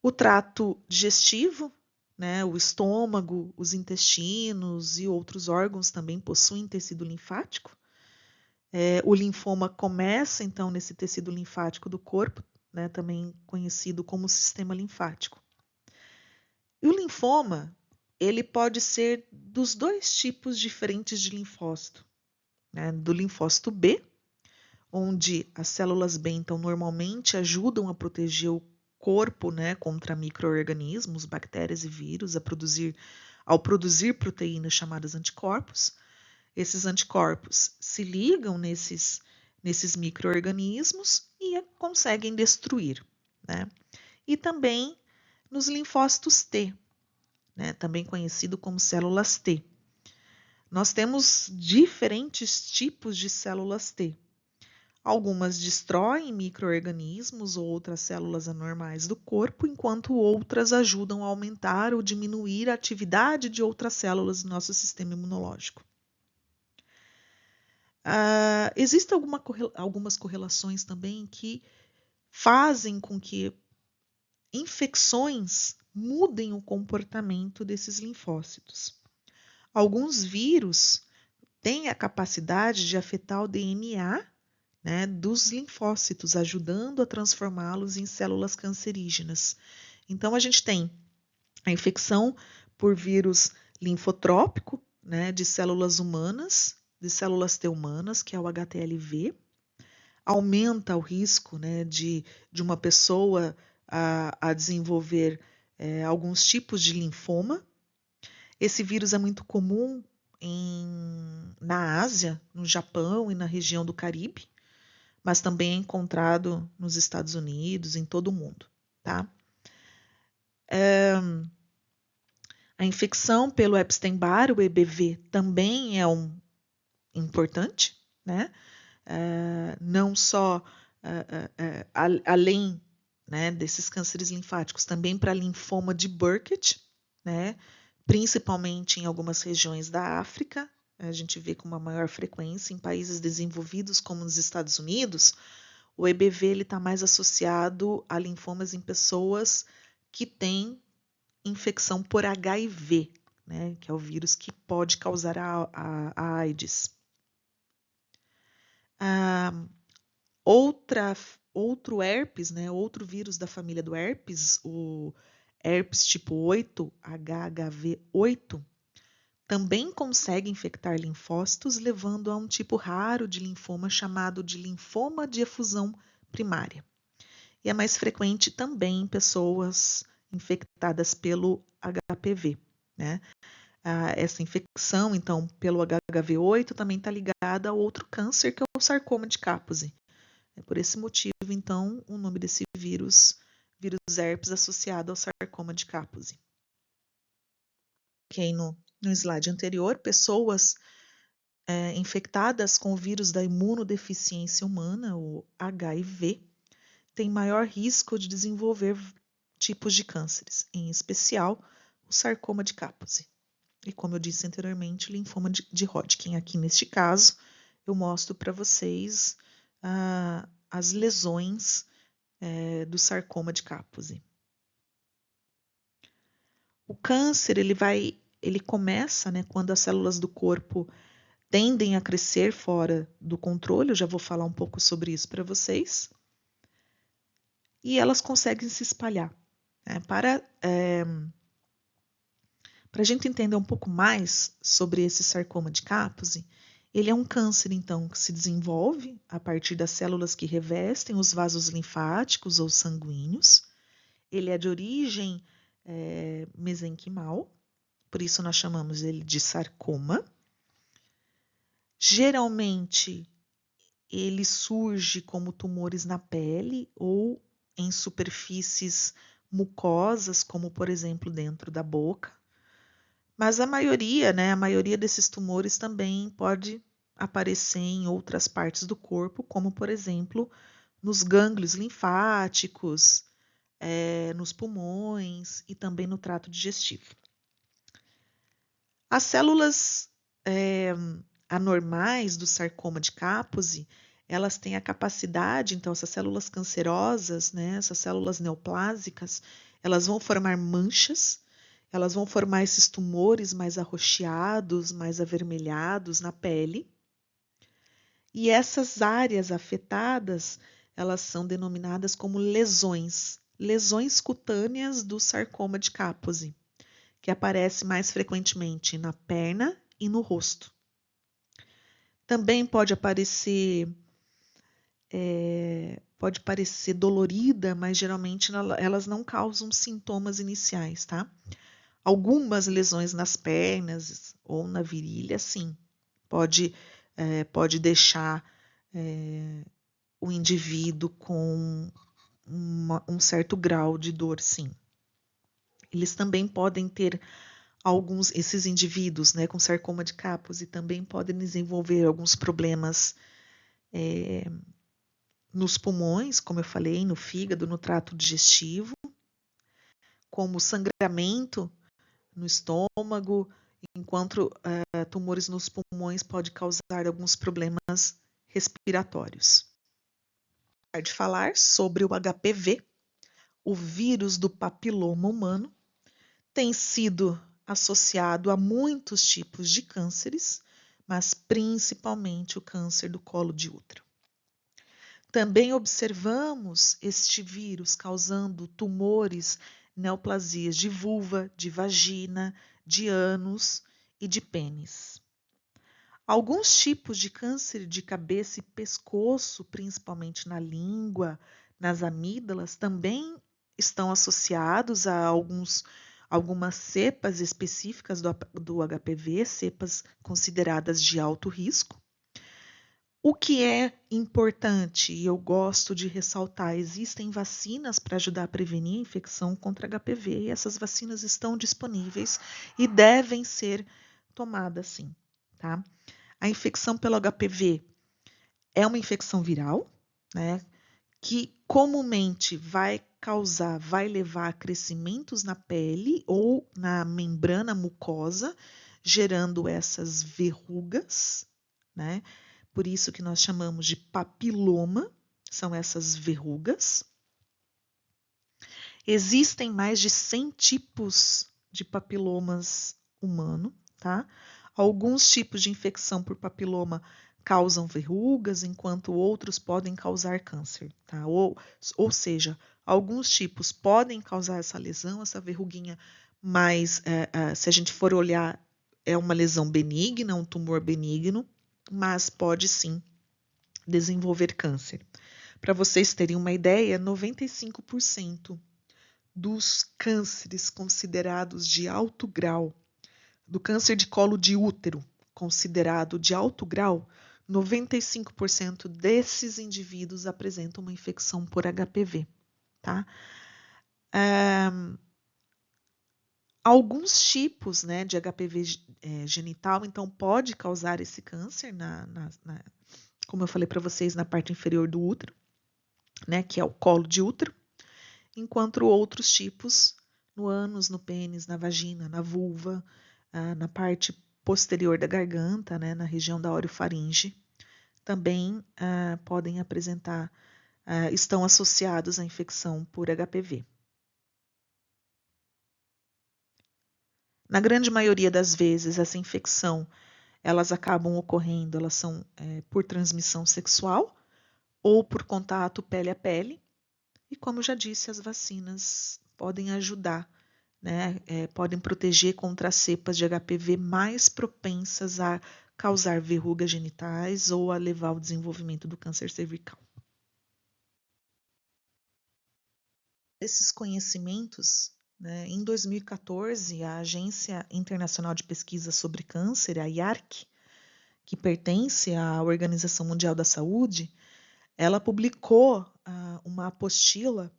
O trato digestivo, né, o estômago, os intestinos e outros órgãos também possuem tecido linfático. O linfoma começa, então, nesse tecido linfático do corpo, né, também conhecido como sistema linfático. E o linfoma, ele pode ser dos dois tipos diferentes de linfócito, né, do linfócito B, onde as células B, então, normalmente ajudam a proteger o corpo, né, contra micro-organismos, bactérias e vírus, ao produzir proteínas chamadas anticorpos. Esses anticorpos se ligam nesses micro-organismos e conseguem destruir, né? E também nos linfócitos T, né, também conhecido como células T. Nós temos diferentes tipos de células T. Algumas destroem micro-organismos ou outras células anormais do corpo, enquanto outras ajudam a aumentar ou diminuir a atividade de outras células do nosso sistema imunológico. Existem algumas correlações também que fazem com que infecções mudem o comportamento desses linfócitos. Alguns vírus têm a capacidade de afetar o DNA, né, dos linfócitos, ajudando a transformá-los em células cancerígenas. Então, a gente tem a infecção por vírus linfotrópico, né, de células humanas, de células T humanas, que é o HTLV, aumenta o risco, né, de uma pessoa a desenvolver alguns tipos de linfoma. Esse vírus é muito comum na Ásia, no Japão e na região do Caribe, mas também é encontrado nos Estados Unidos, em todo o mundo, tá? A infecção pelo Epstein-Barr, o EBV, também é importante, né? Não só além, né, desses cânceres linfáticos, também para linfoma de Burkitt, né? Principalmente em algumas regiões da África. A gente vê com uma maior frequência em países desenvolvidos como nos Estados Unidos. O EBV está mais associado a linfomas em pessoas que têm infecção por HIV, né, que é o vírus que pode causar a AIDS. Outro herpes, né, outro vírus da família do herpes, o herpes tipo 8, HHV8, também consegue infectar linfócitos, levando a um tipo raro de linfoma chamado de linfoma de efusão primária. E é mais frequente também em pessoas infectadas pelo HPV, né? Essa infecção, então, pelo HHV8 também está ligada a outro câncer, que é o sarcoma de Kaposi. É por esse motivo, então, o nome desse vírus herpes associado ao sarcoma de Kaposi. Ok, no slide anterior, pessoas infectadas com o vírus da imunodeficiência humana, o HIV, têm maior risco de desenvolver tipos de cânceres, em especial o sarcoma de Kaposi. E como eu disse anteriormente, o linfoma de Hodgkin. Aqui neste caso, eu mostro para vocês as lesões do sarcoma de Kaposi. O câncer, ele começa, né, quando as células do corpo tendem a crescer fora do controle. Eu já vou falar um pouco sobre isso para vocês. E elas conseguem se espalhar. Né? Para a gente entender um pouco mais sobre esse sarcoma de Kaposi, ele é um câncer, então, que se desenvolve a partir das células que revestem os vasos linfáticos ou sanguíneos. Ele é de origem mesenquimal, por isso nós chamamos ele de sarcoma. Geralmente, ele surge como tumores na pele ou em superfícies mucosas, como, por exemplo, dentro da boca. Mas a maioria desses tumores também pode aparecer em outras partes do corpo, como, por exemplo, nos gânglios linfáticos, nos pulmões e também no trato digestivo. As células anormais do sarcoma de Kaposi, elas têm a capacidade, então essas células cancerosas, né, essas células neoplásicas, elas vão formar manchas, elas vão formar esses tumores mais arroxeados, mais avermelhados na pele. E essas áreas afetadas, elas são denominadas como lesões cutâneas do sarcoma de Kaposi, que aparece mais frequentemente na perna e no rosto. Também pode parecer dolorida, mas geralmente elas não causam sintomas iniciais, tá? Algumas lesões nas pernas ou na virilha, sim, pode deixar o indivíduo com um certo grau de dor, sim. Eles também podem ter esses indivíduos, né, com sarcoma de Kaposi também podem desenvolver alguns problemas nos pulmões, como eu falei, no fígado, no trato digestivo, como sangramento no estômago, enquanto tumores nos pulmões pode causar alguns problemas respiratórios. De falar sobre o HPV, o vírus do papiloma humano, tem sido associado a muitos tipos de cânceres, mas principalmente o câncer do colo de útero. Também observamos este vírus causando tumores, neoplasias de vulva, de vagina, de ânus e de pênis. Alguns tipos de câncer de cabeça e pescoço, principalmente na língua, nas amígdalas, também estão associados a algumas cepas específicas do HPV, cepas consideradas de alto risco. O que é importante, e eu gosto de ressaltar, existem vacinas para ajudar a prevenir a infecção contra HPV, e essas vacinas estão disponíveis e devem ser tomadas sim, tá? A infecção pelo HPV é uma infecção viral, né, que comumente vai levar a crescimentos na pele ou na membrana mucosa, gerando essas verrugas, né? Por isso que nós chamamos de papiloma, são essas verrugas. Existem mais de 100 tipos de papilomas humano, tá? Alguns tipos de infecção por papiloma causam verrugas, enquanto outros podem causar câncer, tá? Ou seja, alguns tipos podem causar essa lesão, essa verruguinha, mas se a gente for olhar, é uma lesão benigna, um tumor benigno, mas pode sim desenvolver câncer. Para vocês terem uma ideia, 95% dos cânceres considerados de alto grau, do câncer de colo de útero considerado de alto grau, 95% desses indivíduos apresentam uma infecção por HPV, tá? Alguns tipos, né, de HPV genital, então, pode causar esse câncer, como eu falei para vocês, na parte inferior do útero, né, que é o colo de útero, enquanto outros tipos no ânus, no pênis, na vagina, na vulva, na parte posterior da garganta, né, na região da orofaringe, também podem apresentar, estão associados à infecção por HPV. Na grande maioria das vezes, essa infecção, elas acabam ocorrendo, elas são por transmissão sexual ou por contato pele a pele. E como já disse, as vacinas podem ajudar, né? Podem proteger contra as cepas de HPV mais propensas a causar verrugas genitais ou a levar ao desenvolvimento do câncer cervical. Esses conhecimentos, né, em 2014, a Agência Internacional de Pesquisa sobre Câncer, a IARC, que pertence à Organização Mundial da Saúde, ela publicou uma apostila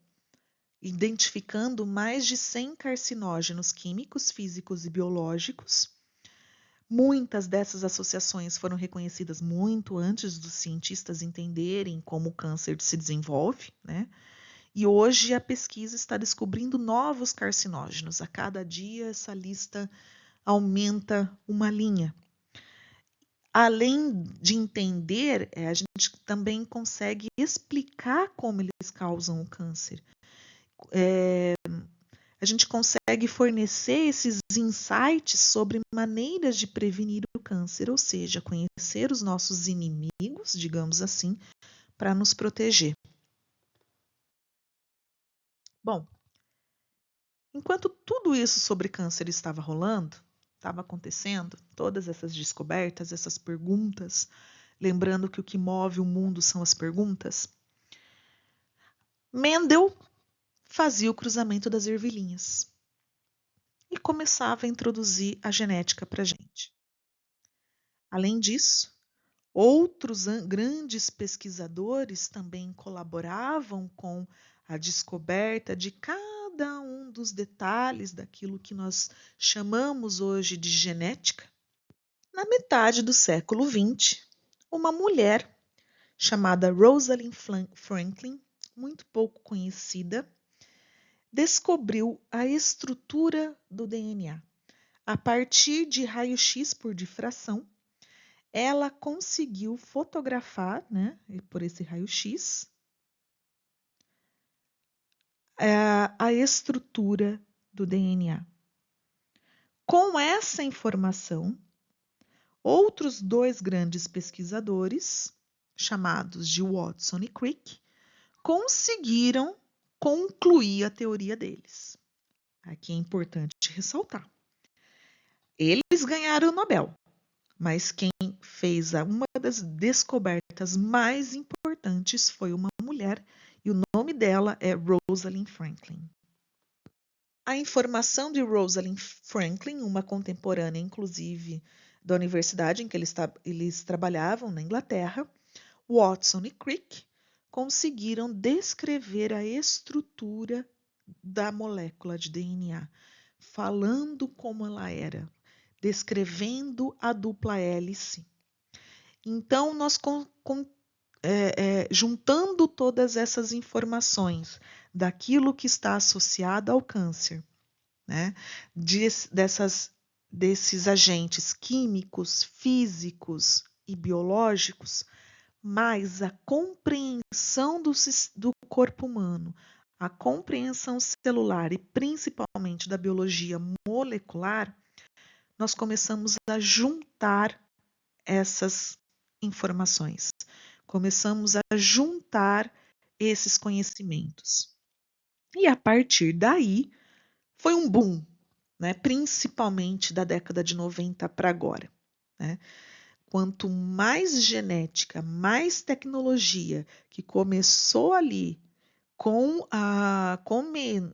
identificando mais de 100 carcinógenos químicos, físicos e biológicos. Muitas dessas associações foram reconhecidas muito antes dos cientistas entenderem como o câncer se desenvolve, né? E hoje a pesquisa está descobrindo novos carcinógenos. A cada dia essa lista aumenta uma linha. além de entender, a gente também consegue explicar como eles causam o câncer. A gente consegue fornecer esses insights sobre maneiras de prevenir o câncer, ou seja, conhecer os nossos inimigos, digamos assim, para nos proteger. Bom, enquanto tudo isso sobre câncer estava rolando, estava acontecendo, todas essas descobertas, essas perguntas, lembrando que o que move o mundo são as perguntas, Mendel fazia o cruzamento das ervilhinhas e começava a introduzir a genética para a gente. Além disso, outros grandes pesquisadores também colaboravam com a descoberta de cada um dos detalhes daquilo que nós chamamos hoje de genética. Na metade do século XX, uma mulher chamada Rosalind Franklin, muito pouco conhecida, descobriu a estrutura do DNA. A partir de raio-x por difração, ela conseguiu fotografar, né, por esse raio-x, a estrutura do DNA. Com essa informação, outros dois grandes pesquisadores, chamados de Watson e Crick, conseguiram concluir a teoria deles. Aqui é importante ressaltar. Eles ganharam o Nobel, mas quem fez uma das descobertas mais importantes foi uma mulher, e o nome dela é Rosalind Franklin. A informação de Rosalind Franklin, uma contemporânea, inclusive, da universidade em que eles trabalhavam, na Inglaterra, Watson e Crick, conseguiram descrever a estrutura da molécula de DNA, falando como ela era, descrevendo a dupla hélice. Então, nós juntando todas essas informações daquilo que está associado ao câncer, né, desses agentes químicos, físicos e biológicos, mais a compreensão do corpo humano, a compreensão celular e principalmente da biologia molecular, nós começamos a juntar essas informações, começamos a juntar esses conhecimentos. E a partir daí, foi um boom, né? Principalmente da década de 90 para agora, né? Quanto mais genética, mais tecnologia que começou ali com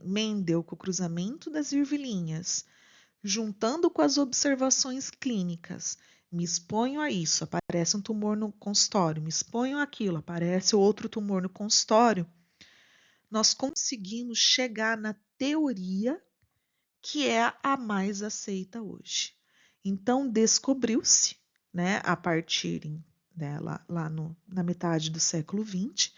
Mendel, com o cruzamento das ervilhinhas, juntando com as observações clínicas, me exponho a isso, aparece um tumor no consultório, me exponho àquilo, aparece outro tumor no consultório, nós conseguimos chegar na teoria que é a mais aceita hoje. Então, descobriu-se, né, a partir na metade do século XX,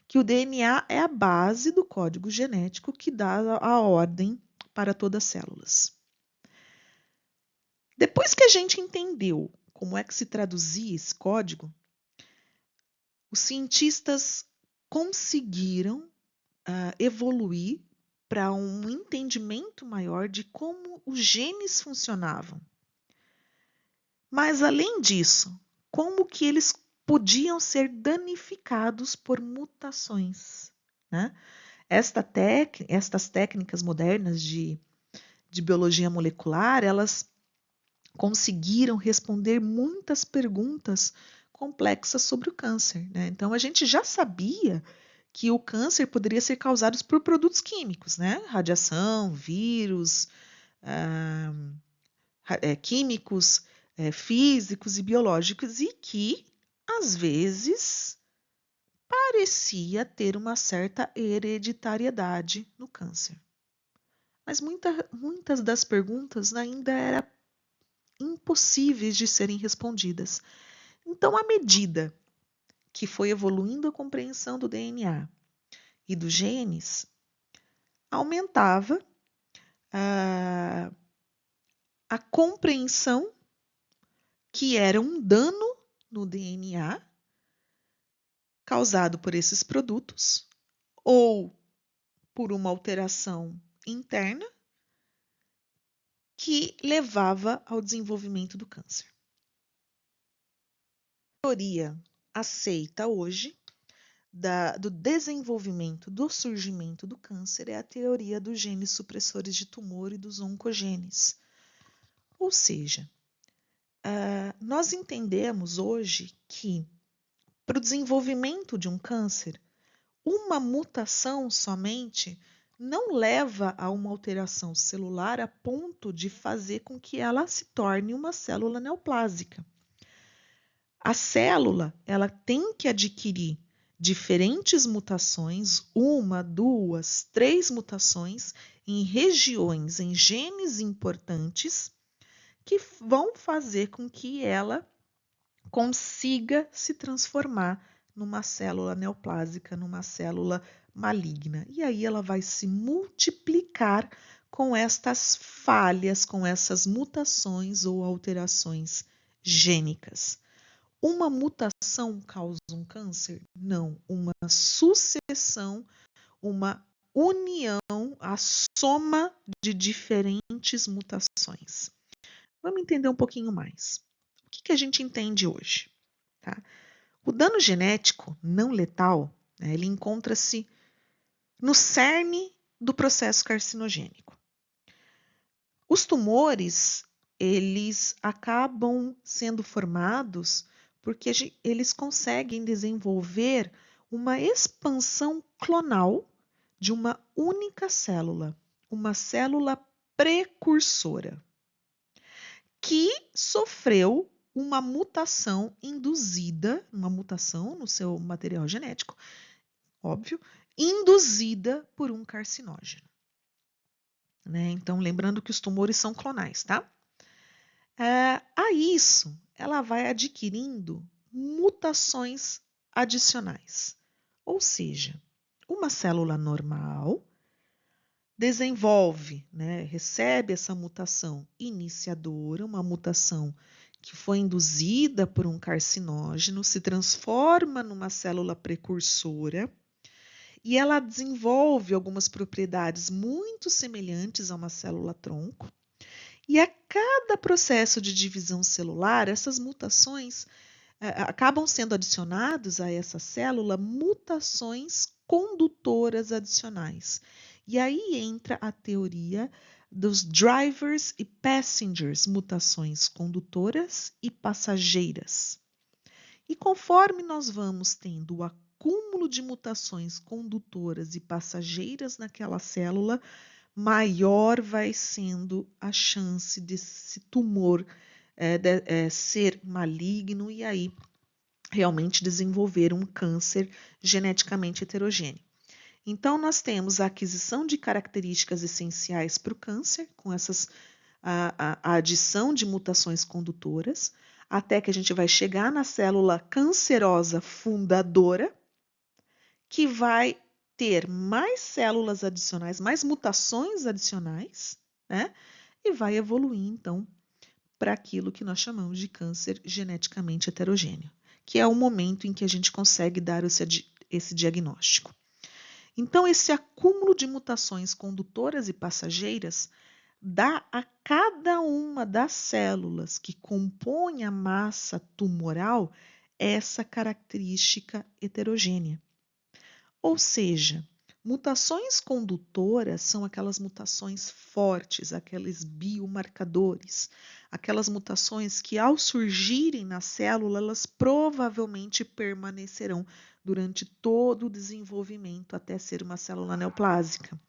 que o DNA é a base do código genético que dá a ordem para todas as células. Depois que a gente entendeu como é que se traduzia esse código, os cientistas conseguiram evoluir para um entendimento maior de como os genes funcionavam. Mas, além disso, como que eles podiam ser danificados por mutações, né? Estas técnicas modernas de biologia molecular, elas conseguiram responder muitas perguntas complexas sobre o câncer, né? Então, a gente já sabia que o câncer poderia ser causado por produtos químicos, né? Radiação, vírus, químicos, físicos e biológicos, e que, às vezes, parecia ter uma certa hereditariedade no câncer. Mas muitas das perguntas ainda eram impossíveis de serem respondidas. Então, à medida que foi evoluindo a compreensão do DNA e dos genes, aumentava a compreensão que era um dano no DNA causado por esses produtos ou por uma alteração interna que levava ao desenvolvimento do câncer. A teoria aceita hoje do desenvolvimento, do surgimento do câncer é a teoria dos genes supressores de tumor e dos oncogenes. Ou seja, nós entendemos hoje que para o desenvolvimento de um câncer, uma mutação somente não leva a uma alteração celular a ponto de fazer com que ela se torne uma célula neoplásica. A célula, ela tem que adquirir diferentes mutações, 1, 2, 3 mutações em regiões, em genes importantes, que vão fazer com que ela consiga se transformar numa célula neoplásica, numa célula maligna. E aí ela vai se multiplicar com estas falhas, com essas mutações ou alterações gênicas. Uma mutação causa um câncer? Não. Uma sucessão, uma união, a soma de diferentes mutações. Vamos entender um pouquinho mais. O que a gente entende hoje? Tá? O dano genético não letal, né, ele encontra-se no cerne do processo carcinogênico. Os tumores, eles acabam sendo formados porque eles conseguem desenvolver uma expansão clonal de uma única célula, uma célula precursora, que sofreu uma mutação induzida, uma mutação no seu material genético, óbvio, induzida por um carcinógeno. Né? Então, lembrando que os tumores são clonais, tá? A isso, ela vai adquirindo mutações adicionais. Ou seja, uma célula normal desenvolve, né, recebe essa mutação iniciadora, uma mutação que foi induzida por um carcinógeno, se transforma numa célula precursora e ela desenvolve algumas propriedades muito semelhantes a uma célula-tronco. E a cada processo de divisão celular, essas mutações acabam sendo adicionadas a essa célula mutações condutoras adicionais. E aí entra a teoria dos drivers e passengers, mutações condutoras e passageiras. E conforme nós vamos tendo o acúmulo de mutações condutoras e passageiras naquela célula, maior vai sendo a chance desse tumor ser maligno e aí realmente desenvolver um câncer geneticamente heterogêneo. Então, nós temos a aquisição de características essenciais para o câncer, com a adição de mutações condutoras, até que a gente vai chegar na célula cancerosa fundadora, que vai ter mais células adicionais, mais mutações adicionais, né? E vai evoluir, então, para aquilo que nós chamamos de câncer geneticamente heterogêneo, que é o momento em que a gente consegue dar esse diagnóstico. Então, esse acúmulo de mutações condutoras e passageiras dá a cada uma das células que compõem a massa tumoral essa característica heterogênea. Ou seja, mutações condutoras são aquelas mutações fortes, aqueles biomarcadores, aquelas mutações que, ao surgirem na célula, elas provavelmente permanecerão durante todo o desenvolvimento até ser uma célula neoplásica.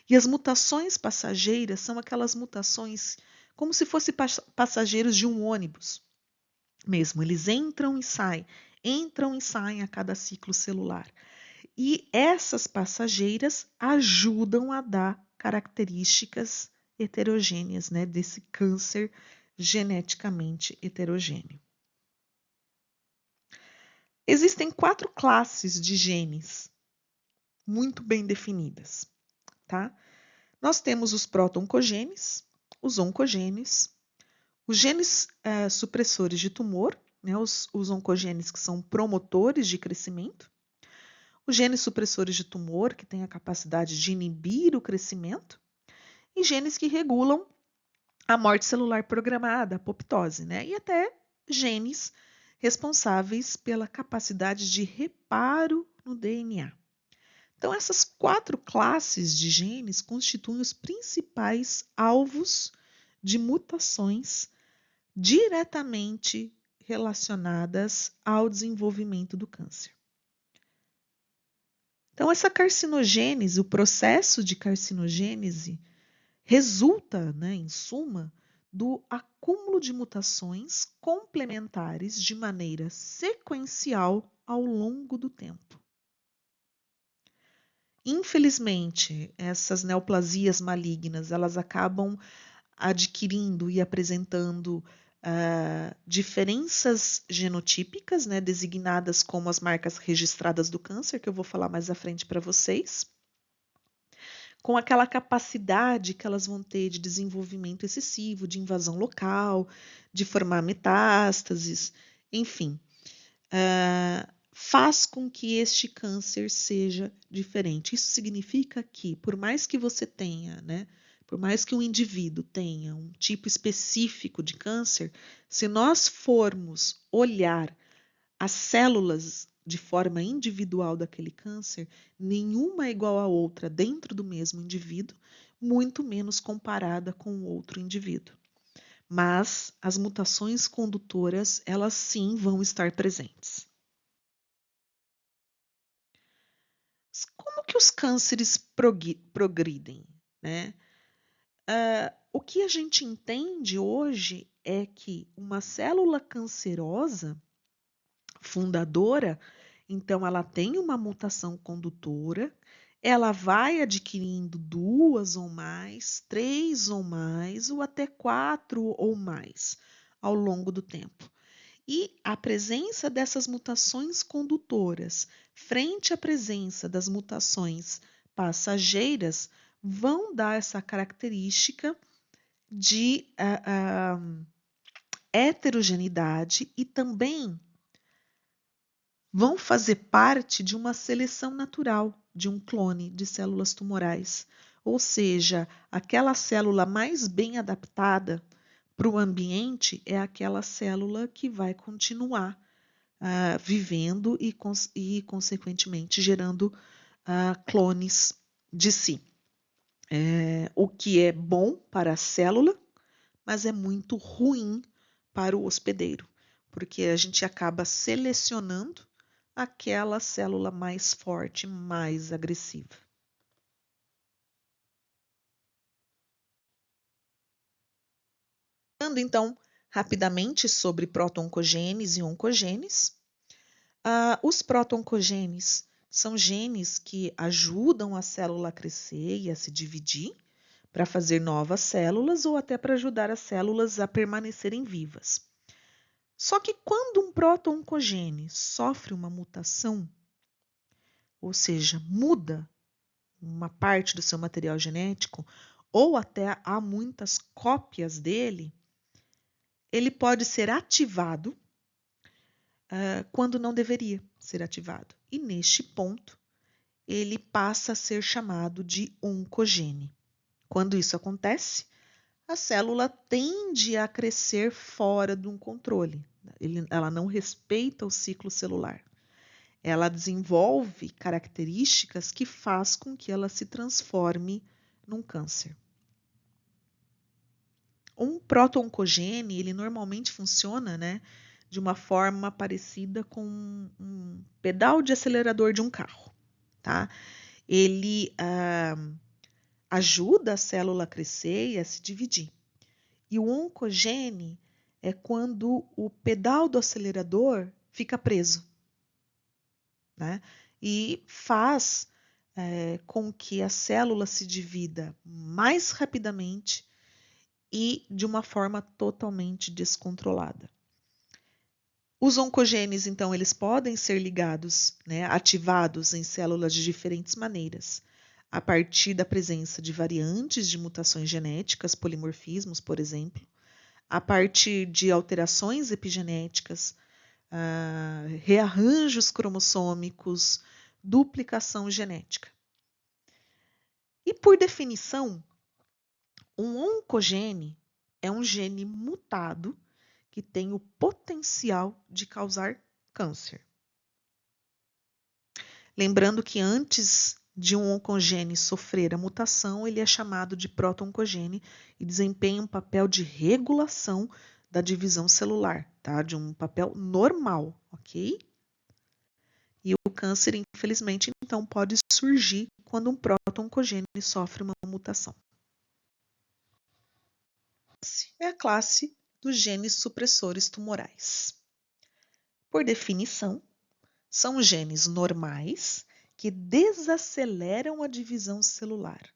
E as mutações passageiras são aquelas mutações como se fossem passageiros de um ônibus mesmo. Eles entram e saem a cada ciclo celular. E essas passageiras ajudam a dar características heterogêneas, né, desse câncer geneticamente heterogêneo. Existem 4 classes de genes muito bem definidas, tá? Nós temos os proto-oncogenes, os oncogenes, os genes supressores de tumor, né, os oncogenes que são promotores de crescimento, os genes supressores de tumor, que têm a capacidade de inibir o crescimento, e genes que regulam a morte celular programada, a apoptose, né? E até genes responsáveis pela capacidade de reparo no DNA. Então, essas 4 classes de genes constituem os principais alvos de mutações diretamente relacionadas ao desenvolvimento do câncer. Então, essa carcinogênese, o processo de carcinogênese, resulta, né, em suma, do acúmulo de mutações complementares de maneira sequencial ao longo do tempo. Infelizmente, essas neoplasias malignas, elas acabam adquirindo e apresentando diferenças genotípicas, né, designadas como as marcas registradas do câncer, que eu vou falar mais à frente para vocês, com aquela capacidade que elas vão ter de desenvolvimento excessivo, de invasão local, de formar metástases, enfim, faz com que este câncer seja diferente. Isso significa que, por mais que você tenha, né, por mais que um indivíduo tenha um tipo específico de câncer, se nós formos olhar as células de forma individual daquele câncer, nenhuma é igual à outra dentro do mesmo indivíduo, muito menos comparada com outro indivíduo. Mas as mutações condutoras, elas sim vão estar presentes. Como que os cânceres progridem, né? O que a gente entende hoje é que uma célula cancerosa fundadora, então ela tem uma mutação condutora, ela vai adquirindo 2 ou mais, 3 ou mais, ou até 4 ou mais ao longo do tempo. E a presença dessas mutações condutoras frente à presença das mutações passageiras vão dar essa característica de heterogeneidade e também vão fazer parte de uma seleção natural de um clone de células tumorais, ou seja, aquela célula mais bem adaptada para o ambiente é aquela célula que vai continuar vivendo e, consequentemente, gerando clones de si. O que é bom para a célula, mas é muito ruim para o hospedeiro, porque a gente acaba selecionando aquela célula mais forte, mais agressiva. Falando então rapidamente sobre proto-oncogenes e oncogenes, os proto-oncogenes são genes que ajudam a célula a crescer e a se dividir para fazer novas células ou até para ajudar as células a permanecerem vivas. Só que quando um proto-oncogene sofre uma mutação, ou seja, muda uma parte do seu material genético, ou até há muitas cópias dele, ele pode ser ativado quando não deveria ser ativado. E neste ponto, ele passa a ser chamado de oncogene. Quando isso acontece, a célula tende a crescer fora de um controle. Ela não respeita o ciclo celular. Ela desenvolve características que faz com que ela se transforme num câncer. Um proto-oncogene, ele normalmente funciona, né, de uma forma parecida com um pedal de acelerador de um carro, tá? Ele ajuda a célula a crescer e a se dividir. E o oncogene é quando o pedal do acelerador fica preso, né? E faz com que a célula se divida mais rapidamente e de uma forma totalmente descontrolada. Os oncogenes, então, eles podem ser ligados, né, ativados em células de diferentes maneiras, a partir da presença de variantes de mutações genéticas, polimorfismos, por exemplo, a partir de alterações epigenéticas, rearranjos cromossômicos, duplicação genética. E por definição, um oncogene é um gene mutado que tem o potencial de causar câncer. Lembrando que antes de um oncogene sofrer a mutação, ele é chamado de proto-oncogene e desempenha um papel de regulação da divisão celular, tá? De um papel normal, ok? E o câncer, infelizmente, então, pode surgir quando um proto-oncogene sofre uma mutação. É a classe dos genes supressores tumorais. Por definição, são genes normais que desaceleram a divisão celular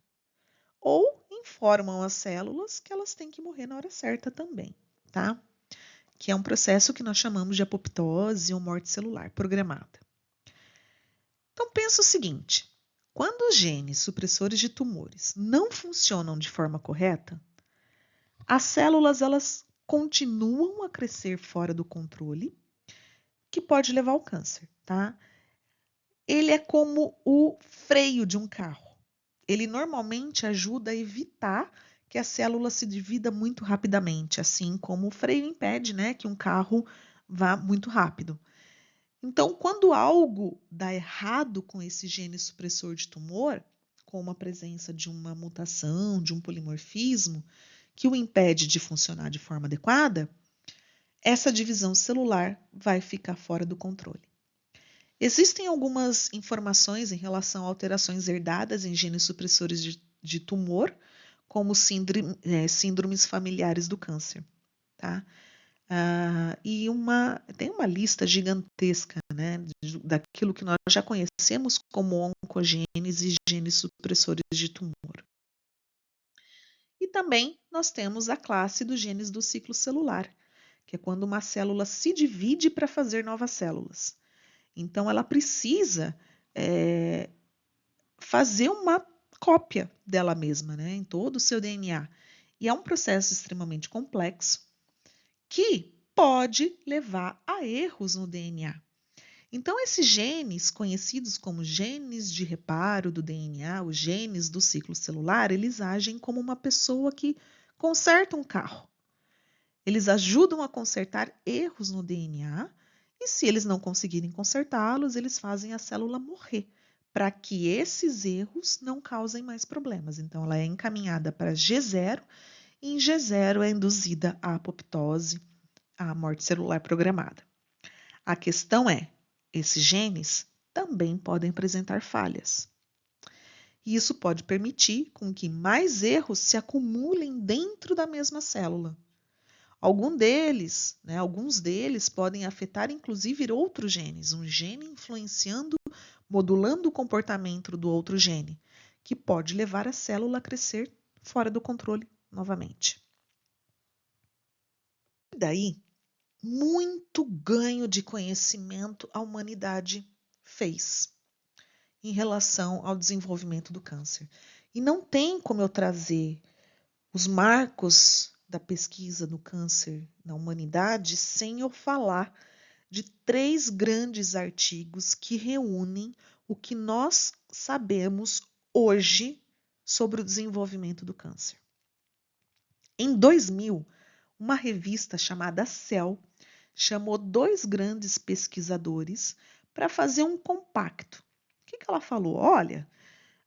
ou informam as células que elas têm que morrer na hora certa também, tá? Que é um processo que nós chamamos de apoptose ou morte celular programada. Então pensa o seguinte, quando os genes supressores de tumores não funcionam de forma correta, as células elas continuam a crescer fora do controle, que pode levar ao câncer, tá? Ele é como o freio de um carro. Ele normalmente ajuda a evitar que a célula se divida muito rapidamente, assim como o freio impede, né, que um carro vá muito rápido. Então, quando algo dá errado com esse gene supressor de tumor, como a presença de uma mutação, de um polimorfismo, que o impede de funcionar de forma adequada, essa divisão celular vai ficar fora do controle. Existem algumas informações em relação a alterações herdadas em genes supressores de tumor, como síndromes familiares do câncer. Tá? E tem uma lista gigantesca, né, daquilo que nós já conhecemos como oncogenes e genes supressores de tumor. E também nós temos a classe dos genes do ciclo celular, que é quando uma célula se divide para fazer novas células. Então, ela precisa fazer uma cópia dela mesma, né, em todo o seu DNA. E é um processo extremamente complexo que pode levar a erros no DNA. Então, esses genes, conhecidos como genes de reparo do DNA, os genes do ciclo celular, eles agem como uma pessoa que conserta um carro. Eles ajudam a consertar erros no DNA e, se eles não conseguirem consertá-los, eles fazem a célula morrer, para que esses erros não causem mais problemas. Então, ela é encaminhada para G0 e em G0 é induzida a apoptose, a morte celular programada. A questão é, esses genes também podem apresentar falhas. E isso pode permitir com que mais erros se acumulem dentro da mesma célula. Alguns deles podem afetar inclusive outros genes, um gene influenciando, modulando o comportamento do outro gene, que pode levar a célula a crescer fora do controle novamente. E daí, muito ganho de conhecimento a humanidade fez em relação ao desenvolvimento do câncer. E não tem como eu trazer os marcos da pesquisa no câncer na humanidade sem eu falar de 3 grandes artigos que reúnem o que nós sabemos hoje sobre o desenvolvimento do câncer. Em 2000, uma revista chamada Cell chamou 2 grandes pesquisadores para fazer um compacto. O que ela falou? Olha,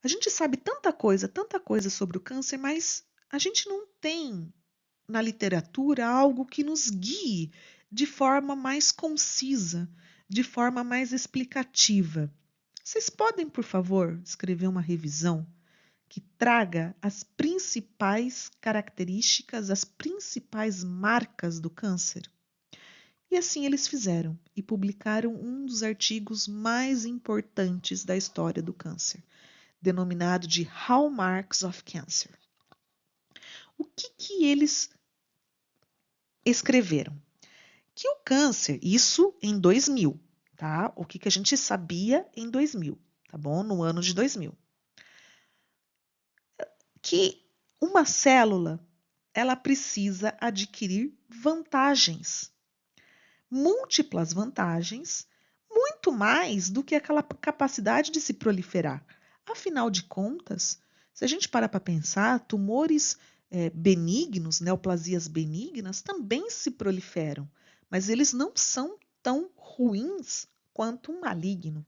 a gente sabe tanta coisa sobre o câncer, mas a gente não tem na literatura algo que nos guie de forma mais concisa, de forma mais explicativa. Vocês podem, por favor, escrever uma revisão que traga as principais características, as principais marcas do câncer? E assim eles fizeram e publicaram um dos artigos mais importantes da história do câncer, denominado de Hallmarks of Cancer. O que eles escreveram? Que o câncer, isso em 2000, tá? O que a gente sabia em 2000, tá bom? No ano de 2000. Que uma célula, ela precisa adquirir vantagens. múltiplas vantagens, muito mais do que aquela capacidade de se proliferar. Afinal de contas, se a gente parar para pensar, tumores benignos, neoplasias benignas, também se proliferam, mas eles não são tão ruins quanto um maligno.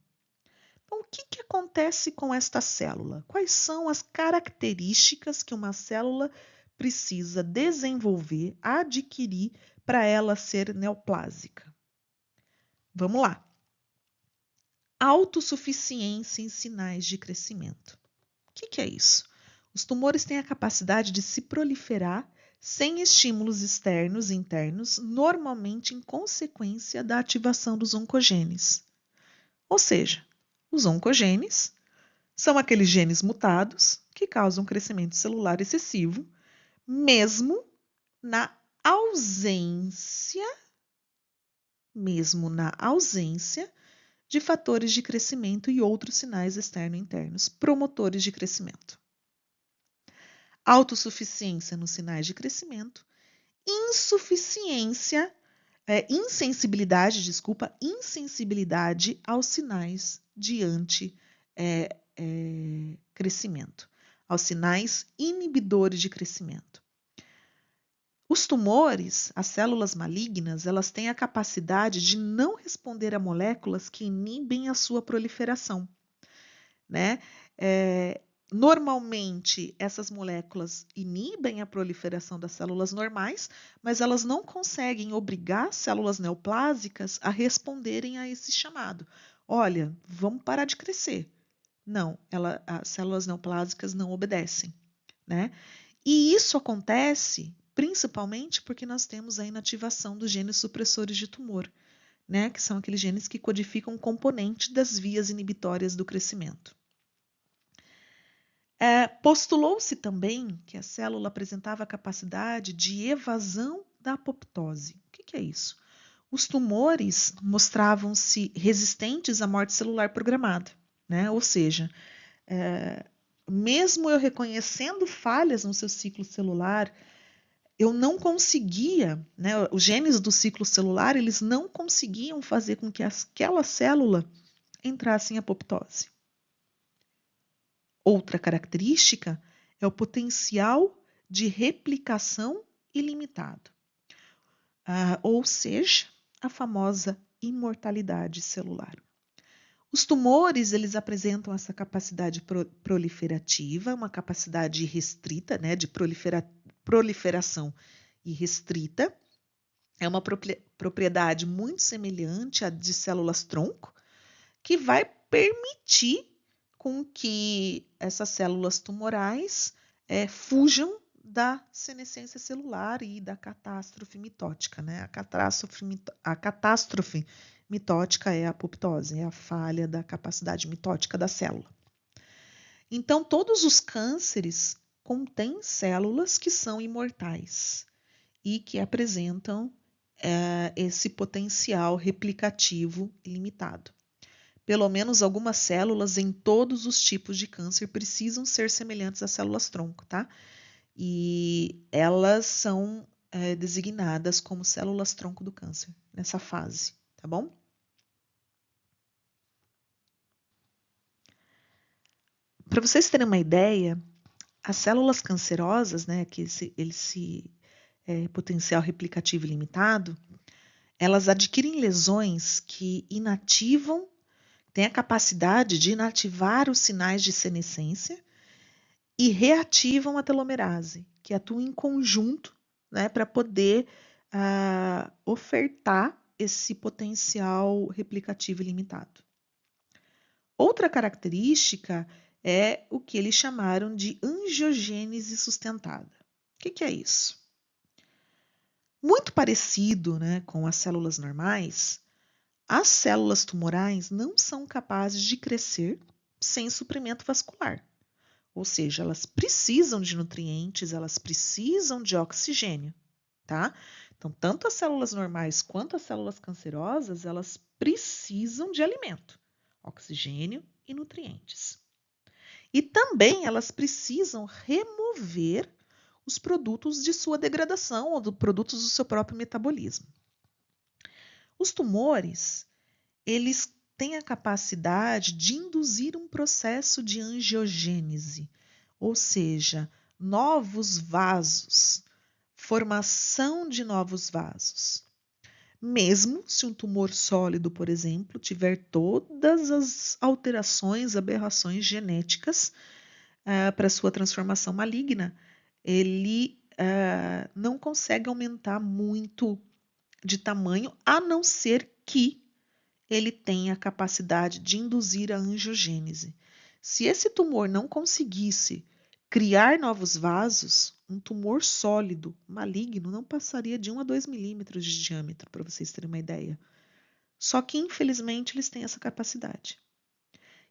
Então, o que acontece com esta célula? Quais são as características que uma célula precisa desenvolver, adquirir para ela ser neoplásica? Vamos lá. Autossuficiência em sinais de crescimento. O que é isso? Os tumores têm a capacidade de se proliferar sem estímulos externos e internos, normalmente em consequência da ativação dos oncogenes. Ou seja, os oncogenes são aqueles genes mutados que causam crescimento celular excessivo, mesmo na ausência de fatores de crescimento e outros sinais externo e internos, promotores de crescimento. Autossuficiência nos sinais de crescimento, insensibilidade aos sinais de crescimento, aos sinais inibidores de crescimento. Os tumores, as células malignas, elas têm a capacidade de não responder a moléculas que inibem a sua proliferação, né? Normalmente, essas moléculas inibem a proliferação das células normais, mas elas não conseguem obrigar células neoplásicas a responderem a esse chamado. Olha, vamos parar de crescer. Não, as células neoplásicas não obedecem, né? E isso acontece principalmente porque nós temos a inativação dos genes supressores de tumor, né? Que são aqueles genes que codificam um componente das vias inibitórias do crescimento. Postulou-se também que a célula apresentava a capacidade de evasão da apoptose. O que é isso? Os tumores mostravam-se resistentes à morte celular programada, né? Ou seja, mesmo eu reconhecendo falhas no seu ciclo celular, eu não conseguia, né? Os genes do ciclo celular, eles não conseguiam fazer com que aquela célula entrasse em apoptose. Outra característica é o potencial de replicação ilimitado, ou seja, a famosa imortalidade celular. Os tumores, eles apresentam essa capacidade proliferativa, uma capacidade restrita, né, de proliferação irrestrita. É uma propriedade muito semelhante à de células-tronco, que vai permitir com que essas células tumorais fujam da senescência celular e da catástrofe mitótica, né? A catástrofe mitótica é a apoptose, é a falha da capacidade mitótica da célula. Então, todos os cânceres contêm células que são imortais e que apresentam esse potencial replicativo ilimitado. Pelo menos algumas células em todos os tipos de câncer precisam ser semelhantes às células-tronco, tá? E elas são designadas como células-tronco do câncer, nessa fase, tá bom? Para vocês terem uma ideia, as células cancerosas, né, que esse potencial replicativo ilimitado, elas adquirem lesões que inativam, têm a capacidade de inativar os sinais de senescência e reativam a telomerase, que atua em conjunto, né, para poder ofertar esse potencial replicativo ilimitado. Outra característica é o que eles chamaram de angiogênese sustentada. O que é isso? Muito parecido, né, com as células normais, as células tumorais não são capazes de crescer sem suprimento vascular. Ou seja, elas precisam de nutrientes, elas precisam de oxigênio, tá? Então, tanto as células normais quanto as células cancerosas, elas precisam de alimento, oxigênio e nutrientes. E também elas precisam remover os produtos de sua degradação ou produtos do seu próprio metabolismo. Os tumores, eles têm a capacidade de induzir um processo de angiogênese, ou seja, novos vasos, formação de novos vasos. Mesmo se um tumor sólido, por exemplo, tiver todas as alterações, aberrações genéticas para sua transformação maligna, ele não consegue aumentar muito de tamanho, a não ser que ele tenha a capacidade de induzir a angiogênese. Se esse tumor não conseguisse criar novos vasos, um tumor sólido, maligno, não passaria de 1 a 2 milímetros de diâmetro, para vocês terem uma ideia. Só que, infelizmente, eles têm essa capacidade.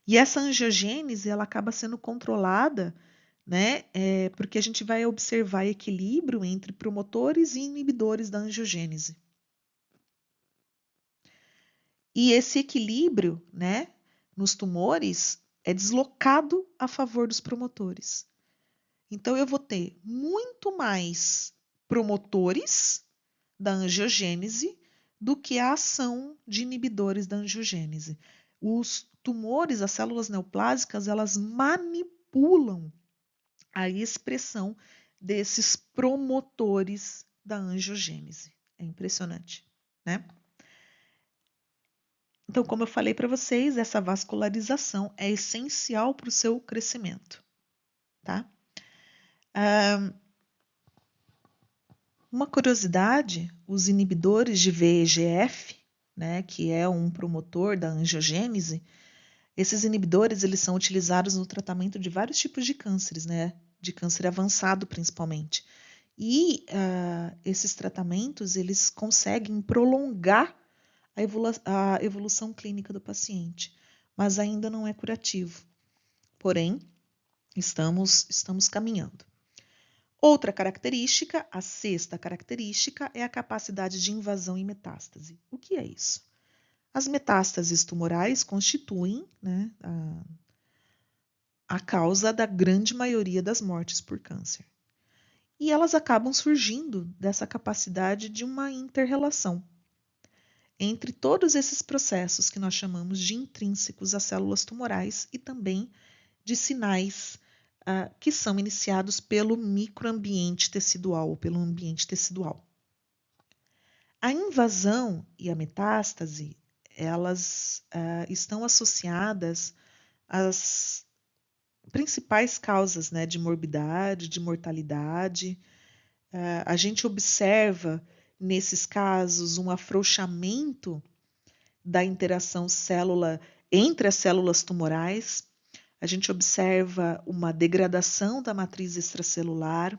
E essa angiogênese, ela acaba sendo controlada, né, porque a gente vai observar equilíbrio entre promotores e inibidores da angiogênese. E esse equilíbrio, né, nos tumores é deslocado a favor dos promotores. Então, eu vou ter muito mais promotores da angiogênese do que a ação de inibidores da angiogênese. Os tumores, as células neoplásicas, elas manipulam a expressão desses promotores da angiogênese. É impressionante, né? Então, como eu falei para vocês, essa vascularização é essencial para o seu crescimento, tá? Uma curiosidade, os inibidores de VEGF, né, que é um promotor da angiogênese, esses inibidores eles são utilizados no tratamento de vários tipos de cânceres, né, de câncer avançado principalmente. E esses tratamentos eles conseguem prolongar a evolução clínica do paciente, mas ainda não é curativo. Porém, estamos caminhando. Outra característica, a sexta característica, é a capacidade de invasão e metástase. O que é isso? As metástases tumorais constituem, né, a causa da grande maioria das mortes por câncer. E elas acabam surgindo dessa capacidade de uma inter-relação entre todos esses processos que nós chamamos de intrínsecos às células tumorais e também de sinais que são iniciados pelo microambiente tecidual ou pelo ambiente tecidual. A invasão e a metástase, elas estão associadas às principais causas, né, de morbidade, de mortalidade. A gente observa nesses casos um afrouxamento da interação célula entre as células tumorais. A gente observa uma degradação da matriz extracelular.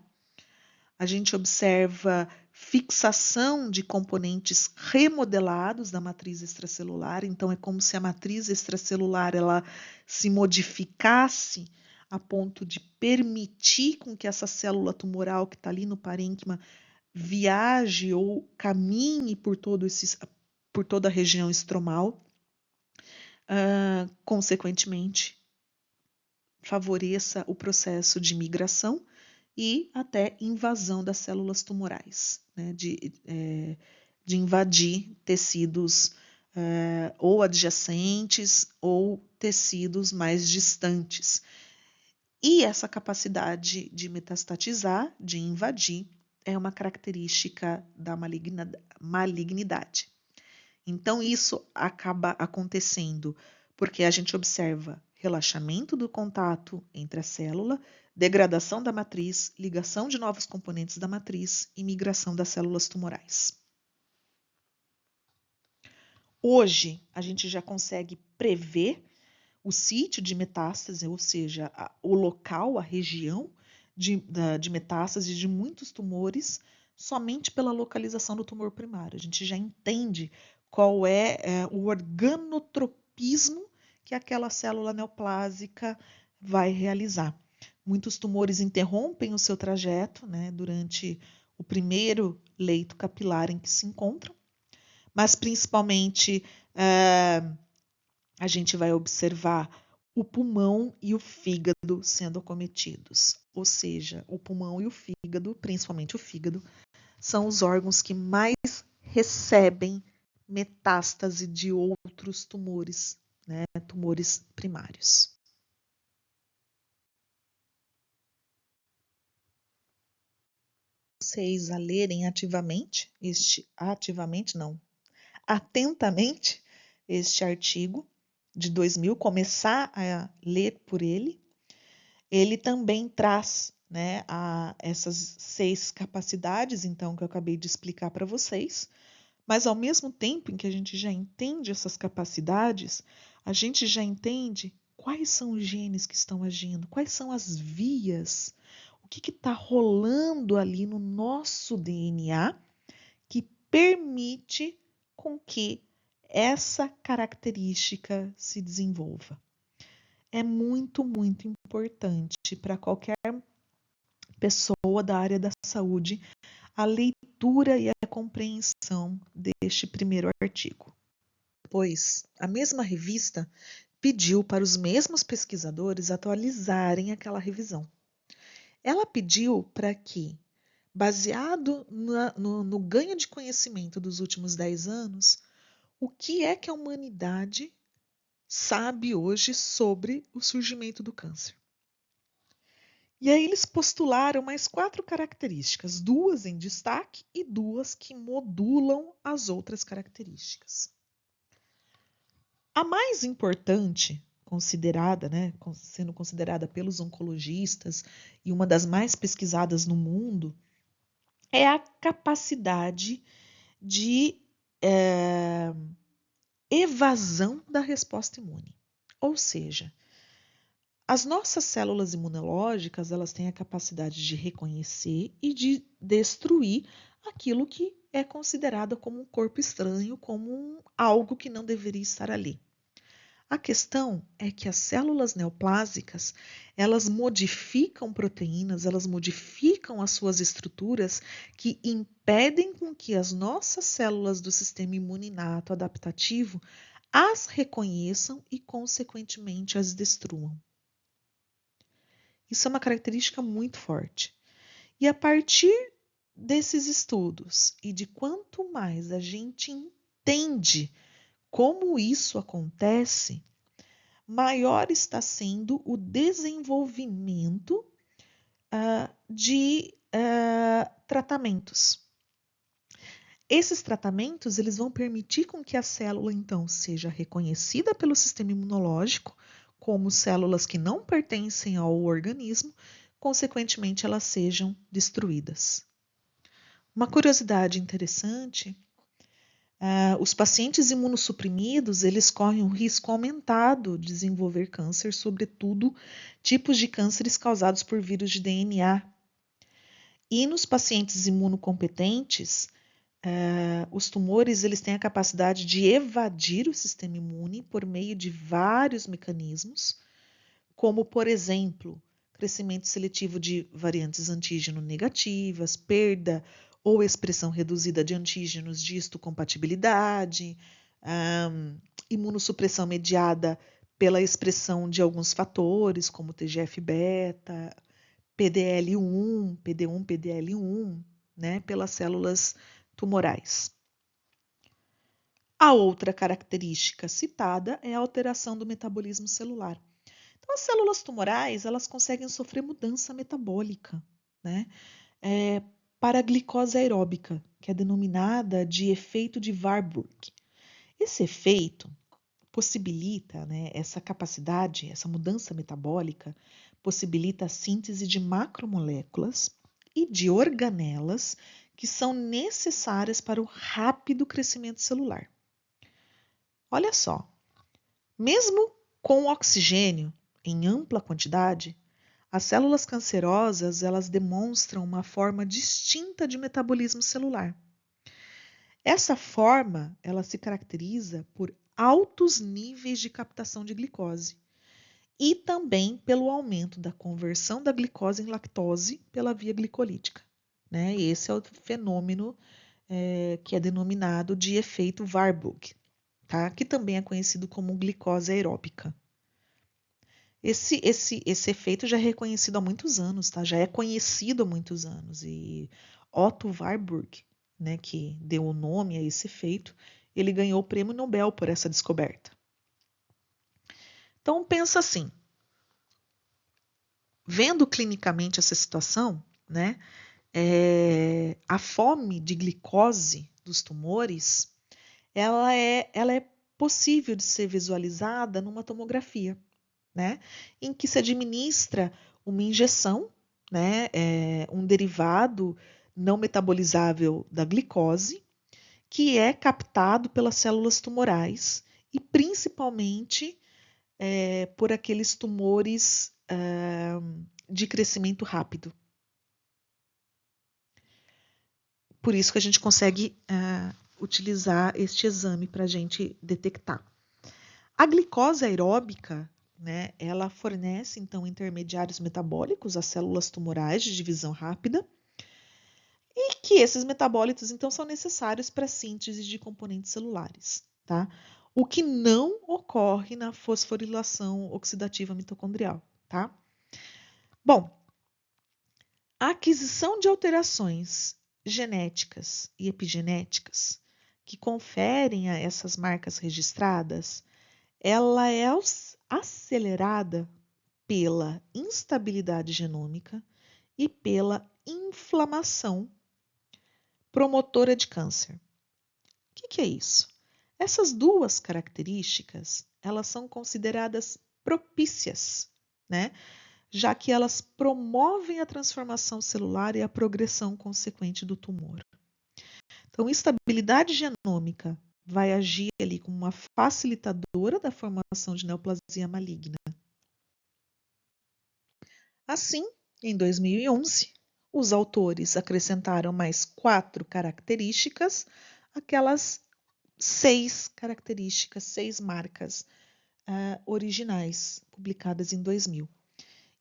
A gente observa fixação de componentes remodelados da matriz extracelular. Então, é como se a matriz extracelular ela se modificasse a ponto de permitir com que essa célula tumoral que está ali no parênquima viaje ou caminhe por toda a região estromal, consequentemente, favoreça o processo de migração e até invasão das células tumorais, né, de invadir tecidos ou adjacentes ou tecidos mais distantes. E essa capacidade de metastatizar, de invadir, é uma característica da malignidade. Então, isso acaba acontecendo porque a gente observa relaxamento do contato entre a célula, degradação da matriz, ligação de novos componentes da matriz e migração das células tumorais. Hoje, a gente já consegue prever o sítio de metástase, ou seja, o local, a região de metástase de muitos tumores, somente pela localização do tumor primário. A gente já entende qual é o organotropismo que aquela célula neoplásica vai realizar. Muitos tumores interrompem o seu trajeto, né, durante o primeiro leito capilar em que se encontram, mas principalmente a gente vai observar o pulmão e o fígado sendo acometidos. Ou seja, o pulmão e o fígado, principalmente o fígado, são os órgãos que mais recebem metástase de outros tumores, né, tumores primários. Vocês a lerem atentamente este artigo de 2000, começar a ler por ele. Ele também traz, né, essas 6 capacidades, então, que eu acabei de explicar para vocês, mas ao mesmo tempo em que a gente já entende essas capacidades, a gente já entende quais são os genes que estão agindo, quais são as vias, o que está rolando ali no nosso DNA que permite com que essa característica se desenvolva. É muito, muito importante para qualquer pessoa da área da saúde a leitura e a compreensão deste primeiro artigo. Pois a mesma revista pediu para os mesmos pesquisadores atualizarem aquela revisão. Ela pediu para que, baseado no ganho de conhecimento dos últimos 10 anos, o que é que a humanidade sabe hoje sobre o surgimento do câncer. E aí eles postularam mais 4 características, 2 em destaque e 2 que modulam as outras características. A mais importante, considerada, né, sendo considerada pelos oncologistas e uma das mais pesquisadas no mundo, é a capacidade de evasão da resposta imune. Ou seja, as nossas células imunológicas, elas têm a capacidade de reconhecer e de destruir aquilo que é considerado como um corpo estranho, como algo que não deveria estar ali. A questão é que as células neoplásicas, elas modificam proteínas, elas modificam as suas estruturas que impedem com que as nossas células do sistema imune inato adaptativo as reconheçam e, consequentemente, as destruam. Isso é uma característica muito forte. E a partir desses estudos e de quanto mais a gente entende como isso acontece, maior está sendo o desenvolvimento de tratamentos. Esses tratamentos eles vão permitir com que a célula, então, seja reconhecida pelo sistema imunológico como células que não pertencem ao organismo, consequentemente, elas sejam destruídas. Uma curiosidade interessante, os pacientes imunossuprimidos, eles correm um risco aumentado de desenvolver câncer, sobretudo tipos de cânceres causados por vírus de DNA. E nos pacientes imunocompetentes, os tumores eles têm a capacidade de evadir o sistema imune por meio de vários mecanismos, como, por exemplo, crescimento seletivo de variantes antígeno negativas, perda ou expressão reduzida de antígenos de histocompatibilidade, imunossupressão mediada pela expressão de alguns fatores, como TGF-beta, PDL1, PD1, PDL1, né, pelas células tumorais. A outra característica citada é a alteração do metabolismo celular. Então, as células tumorais, elas conseguem sofrer mudança metabólica, né, para a glicose aeróbica, que é denominada de efeito de Warburg. Esse efeito possibilita, né, essa capacidade, essa mudança metabólica, possibilita a síntese de macromoléculas e de organelas que são necessárias para o rápido crescimento celular. Olha só, mesmo com oxigênio em ampla quantidade, as células cancerosas elas demonstram uma forma distinta de metabolismo celular. Essa forma ela se caracteriza por altos níveis de captação de glicose e também pelo aumento da conversão da glicose em lactose pela via glicolítica. Né? Esse é o fenômeno que é denominado de efeito Warburg, tá? Que também é conhecido como glicose aeróbica. Esse efeito já é reconhecido há muitos anos, tá? Já é conhecido há muitos anos. E Otto Warburg, né, que deu o nome a esse efeito, Ele ganhou o prêmio Nobel por essa descoberta. Então, pensa assim, vendo clinicamente essa situação, né, a fome de glicose dos tumores, ela é possível de ser visualizada numa tomografia, né, em que se administra uma injeção, né, um derivado não metabolizável da glicose, que é captado pelas células tumorais e principalmente por aqueles tumores de crescimento rápido. Por isso que a gente consegue utilizar este exame para a gente detectar. A glicose aeróbica, né, ela fornece, então, intermediários metabólicos às células tumorais de divisão rápida e que esses metabólitos, então, são necessários para a síntese de componentes celulares, tá? O que não ocorre na fosforilação oxidativa mitocondrial, tá? Bom, a aquisição de alterações genéticas e epigenéticas que conferem a essas marcas registradas, ela é acelerada pela instabilidade genômica e pela inflamação promotora de câncer. O que é isso? Essas duas características, elas são consideradas propícias, né? Já que elas promovem a transformação celular e a progressão consequente do tumor. Então, instabilidade genômica vai agir ali como uma facilitadora da formação de neoplasia maligna. Assim, em 2011, os autores acrescentaram mais 4 características, aquelas 6 características, 6 marcas originais, publicadas em 2000.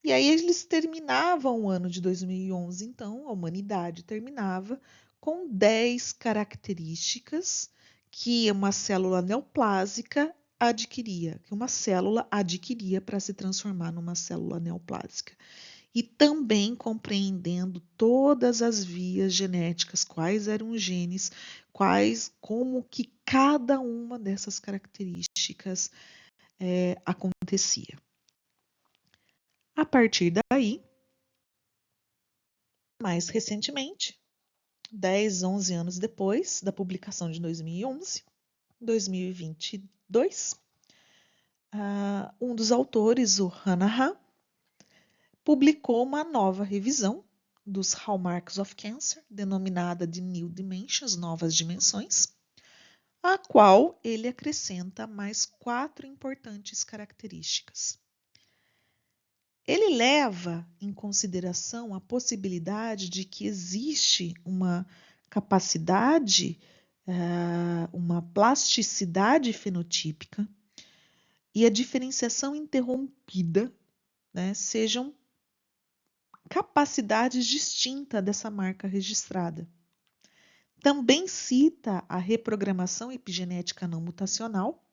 E aí eles terminavam o ano de 2011, então, a humanidade terminava com 10 características que uma célula neoplásica adquiria, que uma célula adquiria para se transformar numa célula neoplásica. E também compreendendo todas as vias genéticas, quais eram os genes, como que cada uma dessas características acontecia. A partir daí, mais recentemente, 10, 11 anos depois da publicação de 2011, 2022, um dos autores, o Hanahan, publicou uma nova revisão dos Hallmarks of Cancer, denominada de New Dimensions, Novas Dimensões, a qual ele acrescenta mais 4 importantes características. Ele leva em consideração a possibilidade de que existe uma capacidade, uma plasticidade fenotípica e a diferenciação interrompida, né, sejam capacidades distintas dessa marca registrada. Também cita a reprogramação epigenética não mutacional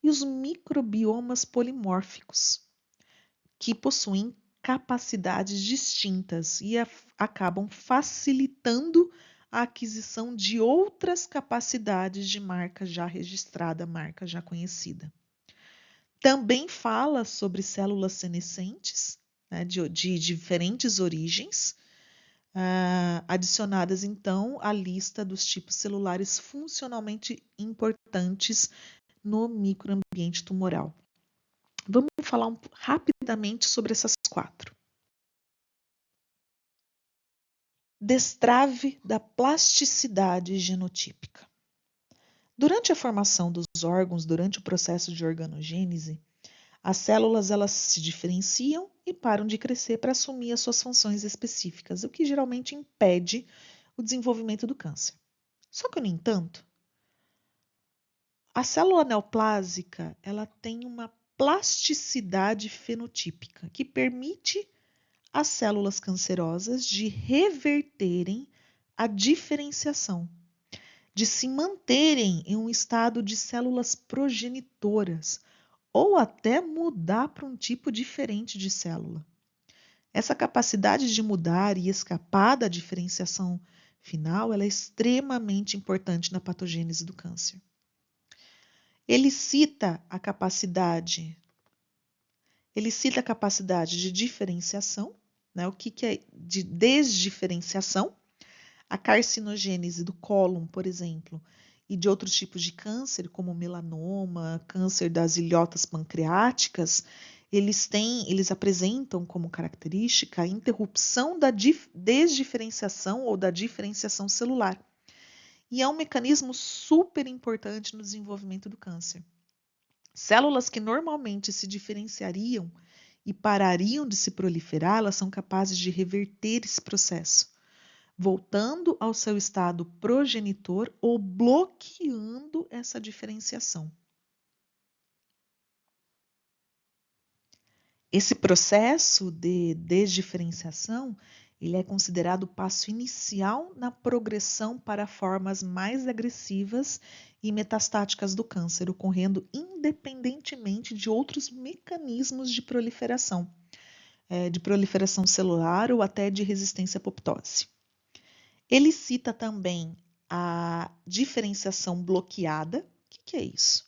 e os microbiomas polimórficos, que possuem capacidades distintas e acabam facilitando a aquisição de outras capacidades de marca já registrada, marca já conhecida. Também fala sobre células senescentes, né, de diferentes origens, adicionadas então à lista dos tipos celulares funcionalmente importantes no microambiente tumoral. Vamos falar rapidamente sobre essas 4. Destrave da plasticidade genotípica. Durante a formação dos órgãos, durante o processo de organogênese, as células elas se diferenciam e param de crescer para assumir as suas funções específicas, o que geralmente impede o desenvolvimento do câncer. Só que, no entanto, a célula neoplásica ela tem uma plasticidade fenotípica que permite às células cancerosas de reverterem a diferenciação, de se manterem em um estado de células progenitoras ou até mudar para um tipo diferente de célula. Essa capacidade de mudar e escapar da diferenciação final ela é extremamente importante na patogênese do câncer. Ele cita a capacidade de diferenciação, né? O que é de desdiferenciação? A carcinogênese do cólon, por exemplo, e de outros tipos de câncer, como melanoma, câncer das ilhotas pancreáticas, eles apresentam como característica a interrupção da desdiferenciação ou da diferenciação celular. E é um mecanismo super importante no desenvolvimento do câncer. Células que normalmente se diferenciariam e parariam de se proliferar, elas são capazes de reverter esse processo, voltando ao seu estado progenitor ou bloqueando essa diferenciação. Esse processo de desdiferenciação, ele é considerado o passo inicial na progressão para formas mais agressivas e metastáticas do câncer, ocorrendo independentemente de outros mecanismos de proliferação celular ou até de resistência à apoptose. Ele cita também a diferenciação bloqueada. O que é isso?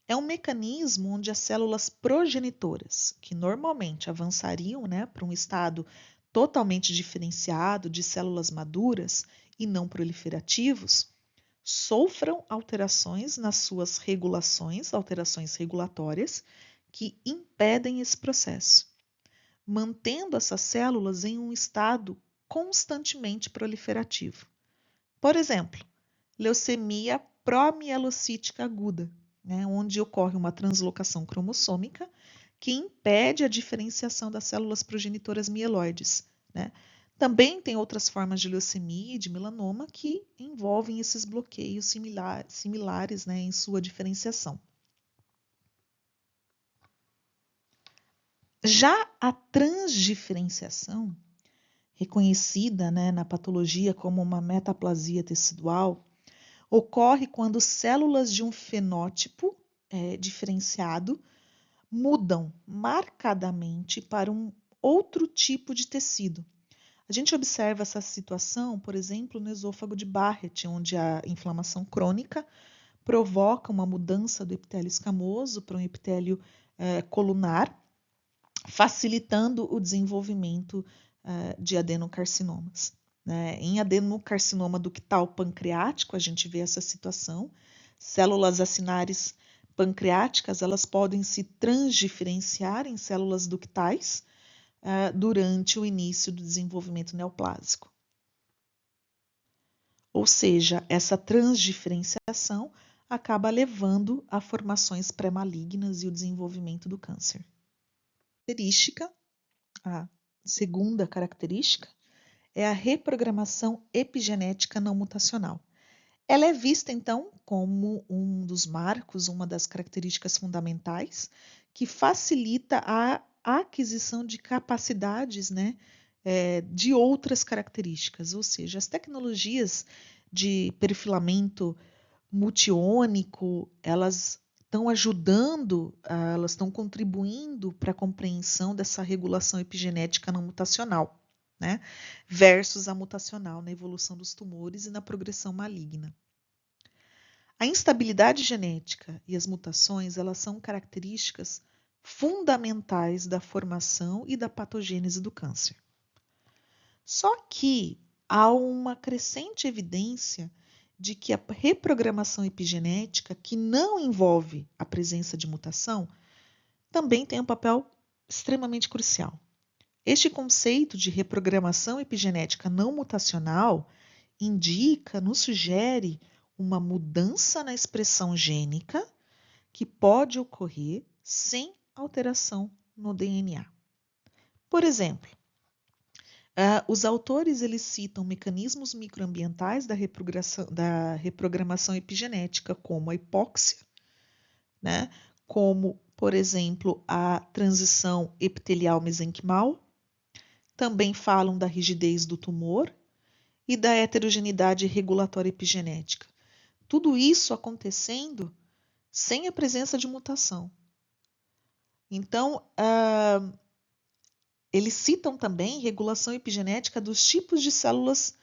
É um mecanismo onde as células progenitoras, que normalmente avançariam, para um estado totalmente diferenciado de células maduras e não proliferativos, sofram alterações nas suas regulações, alterações regulatórias, que impedem esse processo, mantendo essas células em um estado constantemente proliferativo. Por exemplo, leucemia promielocítica aguda, onde ocorre uma translocação cromossômica que impede a diferenciação das células progenitoras mieloides. Também tem outras formas de leucemia e de melanoma que envolvem esses bloqueios similares em sua diferenciação. Já a transdiferenciação, reconhecida na patologia como uma metaplasia tecidual, ocorre quando células de um fenótipo diferenciado mudam marcadamente para um outro tipo de tecido. A gente observa essa situação, por exemplo, no esôfago de Barrett, onde a inflamação crônica provoca uma mudança do epitélio escamoso para um epitélio colunar, facilitando o desenvolvimento de adenocarcinomas. Em adenocarcinoma ductal pancreático, a gente vê essa situação. Células acinares pancreáticas, elas podem se transdiferenciar em células ductais durante o início do desenvolvimento neoplásico. Ou seja, essa transdiferenciação acaba levando a formações pré-malignas e o desenvolvimento do câncer. A segunda característica é a reprogramação epigenética não mutacional. Ela é vista, então, como um dos marcos, uma das características fundamentais que facilita a aquisição de capacidades, de outras características, ou seja, as tecnologias de perfilamento multiônico, elas estão ajudando, elas estão contribuindo para a compreensão dessa regulação epigenética não mutacional, versus a mutacional na evolução dos tumores e na progressão maligna. A instabilidade genética e as mutações, elas são características fundamentais da formação e da patogênese do câncer. Só que há uma crescente evidência de que a reprogramação epigenética, que não envolve a presença de mutação, também tem um papel extremamente crucial. Este conceito de reprogramação epigenética não mutacional nos sugere uma mudança na expressão gênica que pode ocorrer sem alteração no DNA. Por exemplo, os autores eles citam mecanismos microambientais da reprogramação epigenética, como a hipóxia, como, por exemplo, a transição epitelial-mesenquimal. Também falam da rigidez do tumor e da heterogeneidade regulatória epigenética. Tudo isso acontecendo sem a presença de mutação. Então, eles citam também regulação epigenética dos tipos de células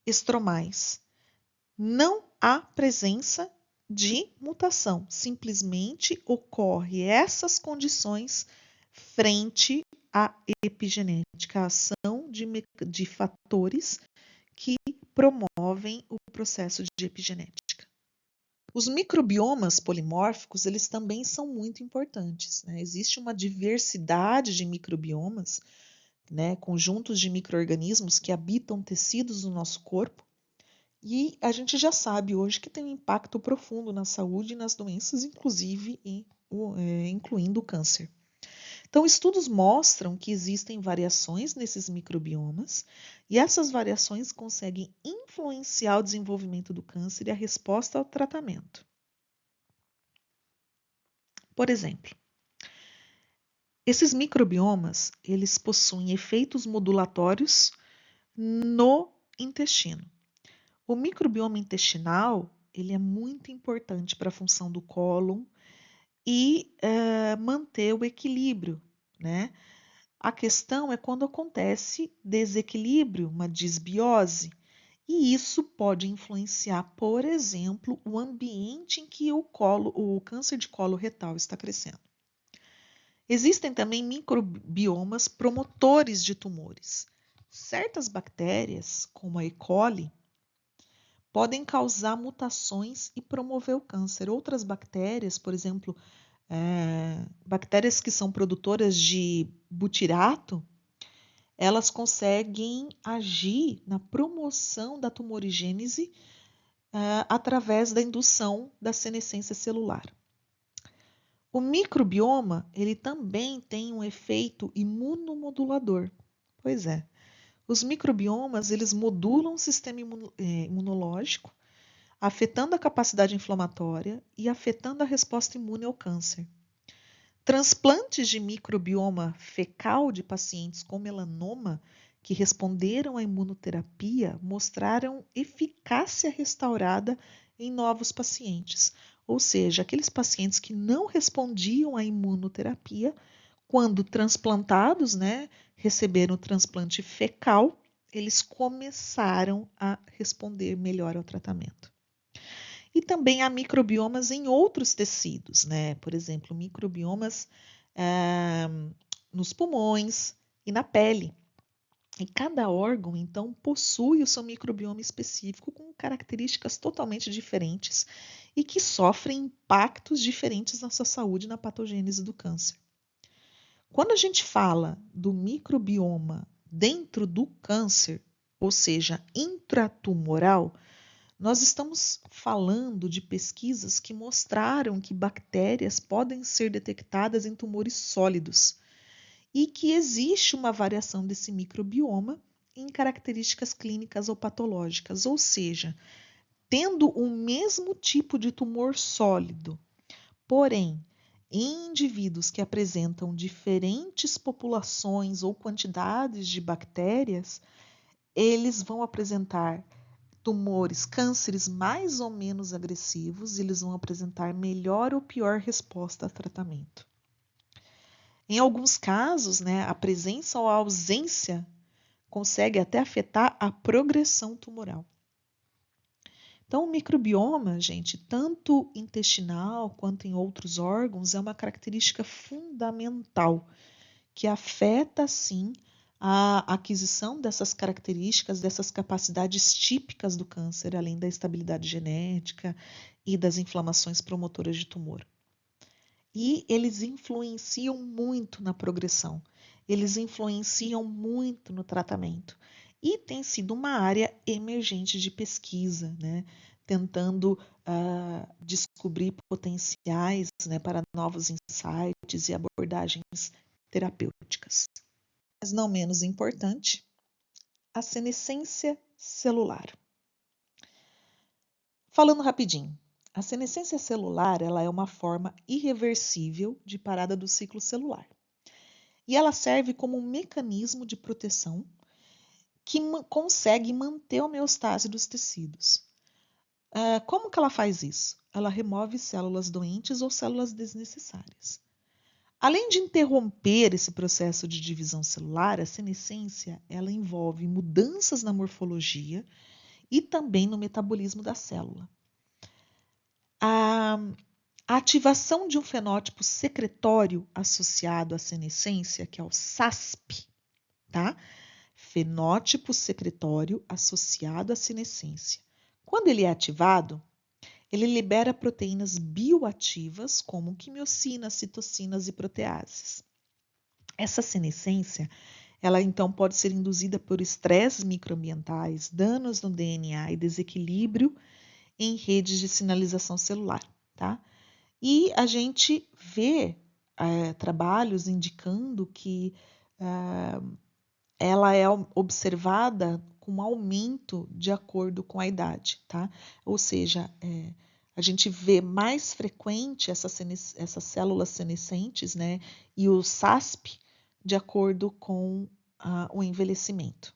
estromais. Não há presença de mutação. Simplesmente ocorre essas condições frente à epigenética, a ação de fatores que promovem o processo de epigenética. Os microbiomas polimórficos, eles também são muito importantes, né? Existe uma diversidade de microbiomas, né? Conjuntos de micro-organismos que habitam tecidos do nosso corpo, e a gente já sabe hoje que tem um impacto profundo na saúde e nas doenças, inclusive incluindo o câncer. Então, estudos mostram que existem variações nesses microbiomas e essas variações conseguem influenciar o desenvolvimento do câncer e a resposta ao tratamento. Por exemplo, esses microbiomas, eles possuem efeitos modulatórios no intestino. O microbioma intestinal, ele é muito importante para a função do cólon e manter o equilíbrio, né? A questão é quando acontece desequilíbrio, uma disbiose, e isso pode influenciar, por exemplo, o ambiente em que o câncer de colo retal está crescendo. Existem também microbiomas promotores de tumores. Certas bactérias, como a E. coli, podem causar mutações e promover o câncer. Outras bactérias, por exemplo, bactérias que são produtoras de butirato, elas conseguem agir na promoção da tumorigênese através da indução da senescência celular. O microbioma, ele também tem um efeito imunomodulador. Pois é, os microbiomas, eles modulam o sistema imunológico, afetando a capacidade inflamatória e afetando a resposta imune ao câncer. Transplantes de microbioma fecal de pacientes com melanoma que responderam à imunoterapia mostraram eficácia restaurada em novos pacientes. Ou seja, aqueles pacientes que não respondiam à imunoterapia, quando transplantados, né, receberam o transplante fecal, eles começaram a responder melhor ao tratamento. E também há microbiomas em outros tecidos, né? Por exemplo, microbiomas nos pulmões e na pele. E cada órgão, então, possui o seu microbioma específico com características totalmente diferentes e que sofrem impactos diferentes na sua saúde e na patogênese do câncer. Quando a gente fala do microbioma dentro do câncer, ou seja, intratumoral, nós estamos falando de pesquisas que mostraram que bactérias podem ser detectadas em tumores sólidos e que existe uma variação desse microbioma em características clínicas ou patológicas, ou seja, tendo o mesmo tipo de tumor sólido, porém, em indivíduos que apresentam diferentes populações ou quantidades de bactérias, eles vão apresentar tumores, cânceres mais ou menos agressivos, eles vão apresentar melhor ou pior resposta a tratamento. Em alguns casos, né, a presença ou a ausência consegue até afetar a progressão tumoral. Então, o microbioma, gente, tanto intestinal quanto em outros órgãos, é uma característica fundamental que afeta, sim, a aquisição dessas características, dessas capacidades típicas do câncer, além da estabilidade genética e das inflamações promotoras de tumor. E eles influenciam muito na progressão, eles influenciam muito no tratamento. E tem sido uma área emergente de pesquisa, né? Tentando descobrir potenciais, né, para novos insights e abordagens terapêuticas. Mas não menos importante, a senescência celular. Falando rapidinho, a senescência celular ela é uma forma irreversível de parada do ciclo celular. E ela serve como um mecanismo de proteção que consegue manter a homeostase dos tecidos. Como que ela faz isso? Ela remove células doentes ou células desnecessárias. Além de interromper esse processo de divisão celular, a senescência ela envolve mudanças na morfologia e também no metabolismo da célula. A ativação de um fenótipo secretório associado à senescência, que é o SASP, tá? Fenótipo secretório associado à senescência. Quando ele é ativado, ele libera proteínas bioativas como quimiocinas, citocinas e proteases. Essa senescência, ela então pode ser induzida por estresses microambientais, danos no DNA e desequilíbrio em redes de sinalização celular, tá? E a gente vê trabalhos indicando que ela é observada com aumento de acordo com a idade, tá? Ou seja, a gente vê mais frequente essas células senescentes, né? E o SASP de acordo com o envelhecimento.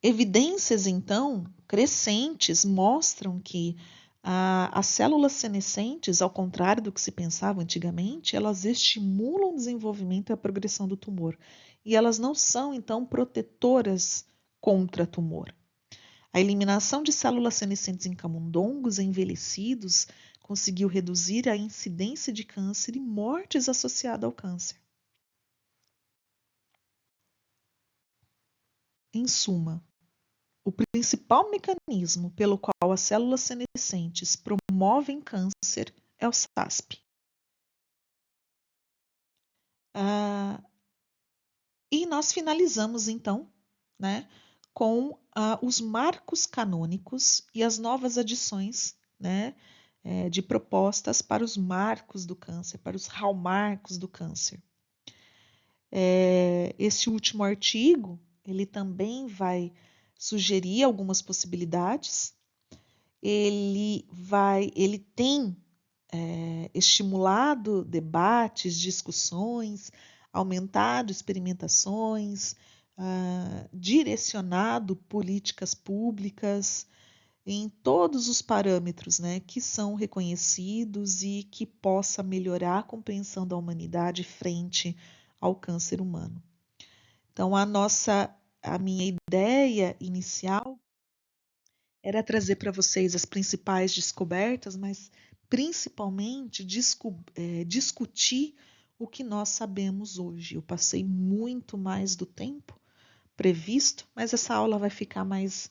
Evidências, então, crescentes mostram que as células senescentes, ao contrário do que se pensava antigamente, elas estimulam o desenvolvimento e a progressão do tumor. E elas não são, então, protetoras contra tumor. A eliminação de células senescentes em camundongos envelhecidos conseguiu reduzir a incidência de câncer e mortes associadas ao câncer. Em suma, o principal mecanismo pelo qual as células senescentes promovem câncer é o SASP. E nós finalizamos, então, né, com os marcos canônicos e as novas adições, né, de propostas para os marcos do câncer, para os hallmarks do câncer. Este último artigo, ele também vai sugerir algumas possibilidades. Ele tem estimulado debates, discussões, aumentado experimentações, direcionado políticas públicas em todos os parâmetros, né, que são reconhecidos e que possa melhorar a compreensão da humanidade frente ao câncer humano. Então, a minha ideia inicial era trazer para vocês as principais descobertas, mas principalmente discutir o que nós sabemos hoje. Eu passei muito mais do tempo previsto, mas essa aula vai ficar mais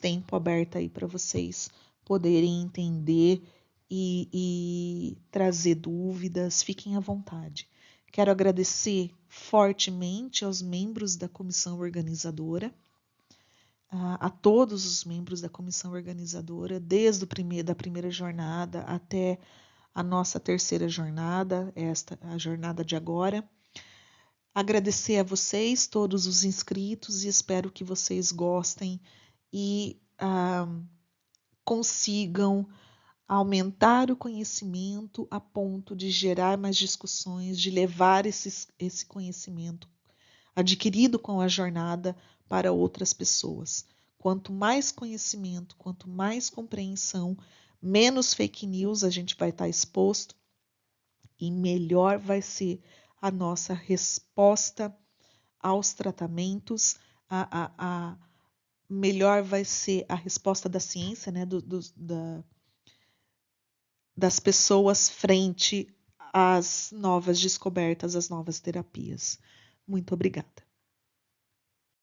tempo aberta aí para vocês poderem entender e trazer dúvidas. Fiquem à vontade. Quero agradecer fortemente aos membros da comissão organizadora, a todos os membros da comissão organizadora, desde da primeira jornada até a nossa terceira jornada, a jornada de agora. Agradecer a vocês, todos os inscritos, e espero que vocês gostem e consigam aumentar o conhecimento a ponto de gerar mais discussões, de levar esse conhecimento adquirido com a jornada para outras pessoas. Quanto mais conhecimento, quanto mais compreensão, menos fake news a gente vai estar exposto e melhor vai ser a nossa resposta aos tratamentos, melhor vai ser a resposta da ciência, né, das pessoas frente às novas descobertas, às novas terapias. Muito obrigada.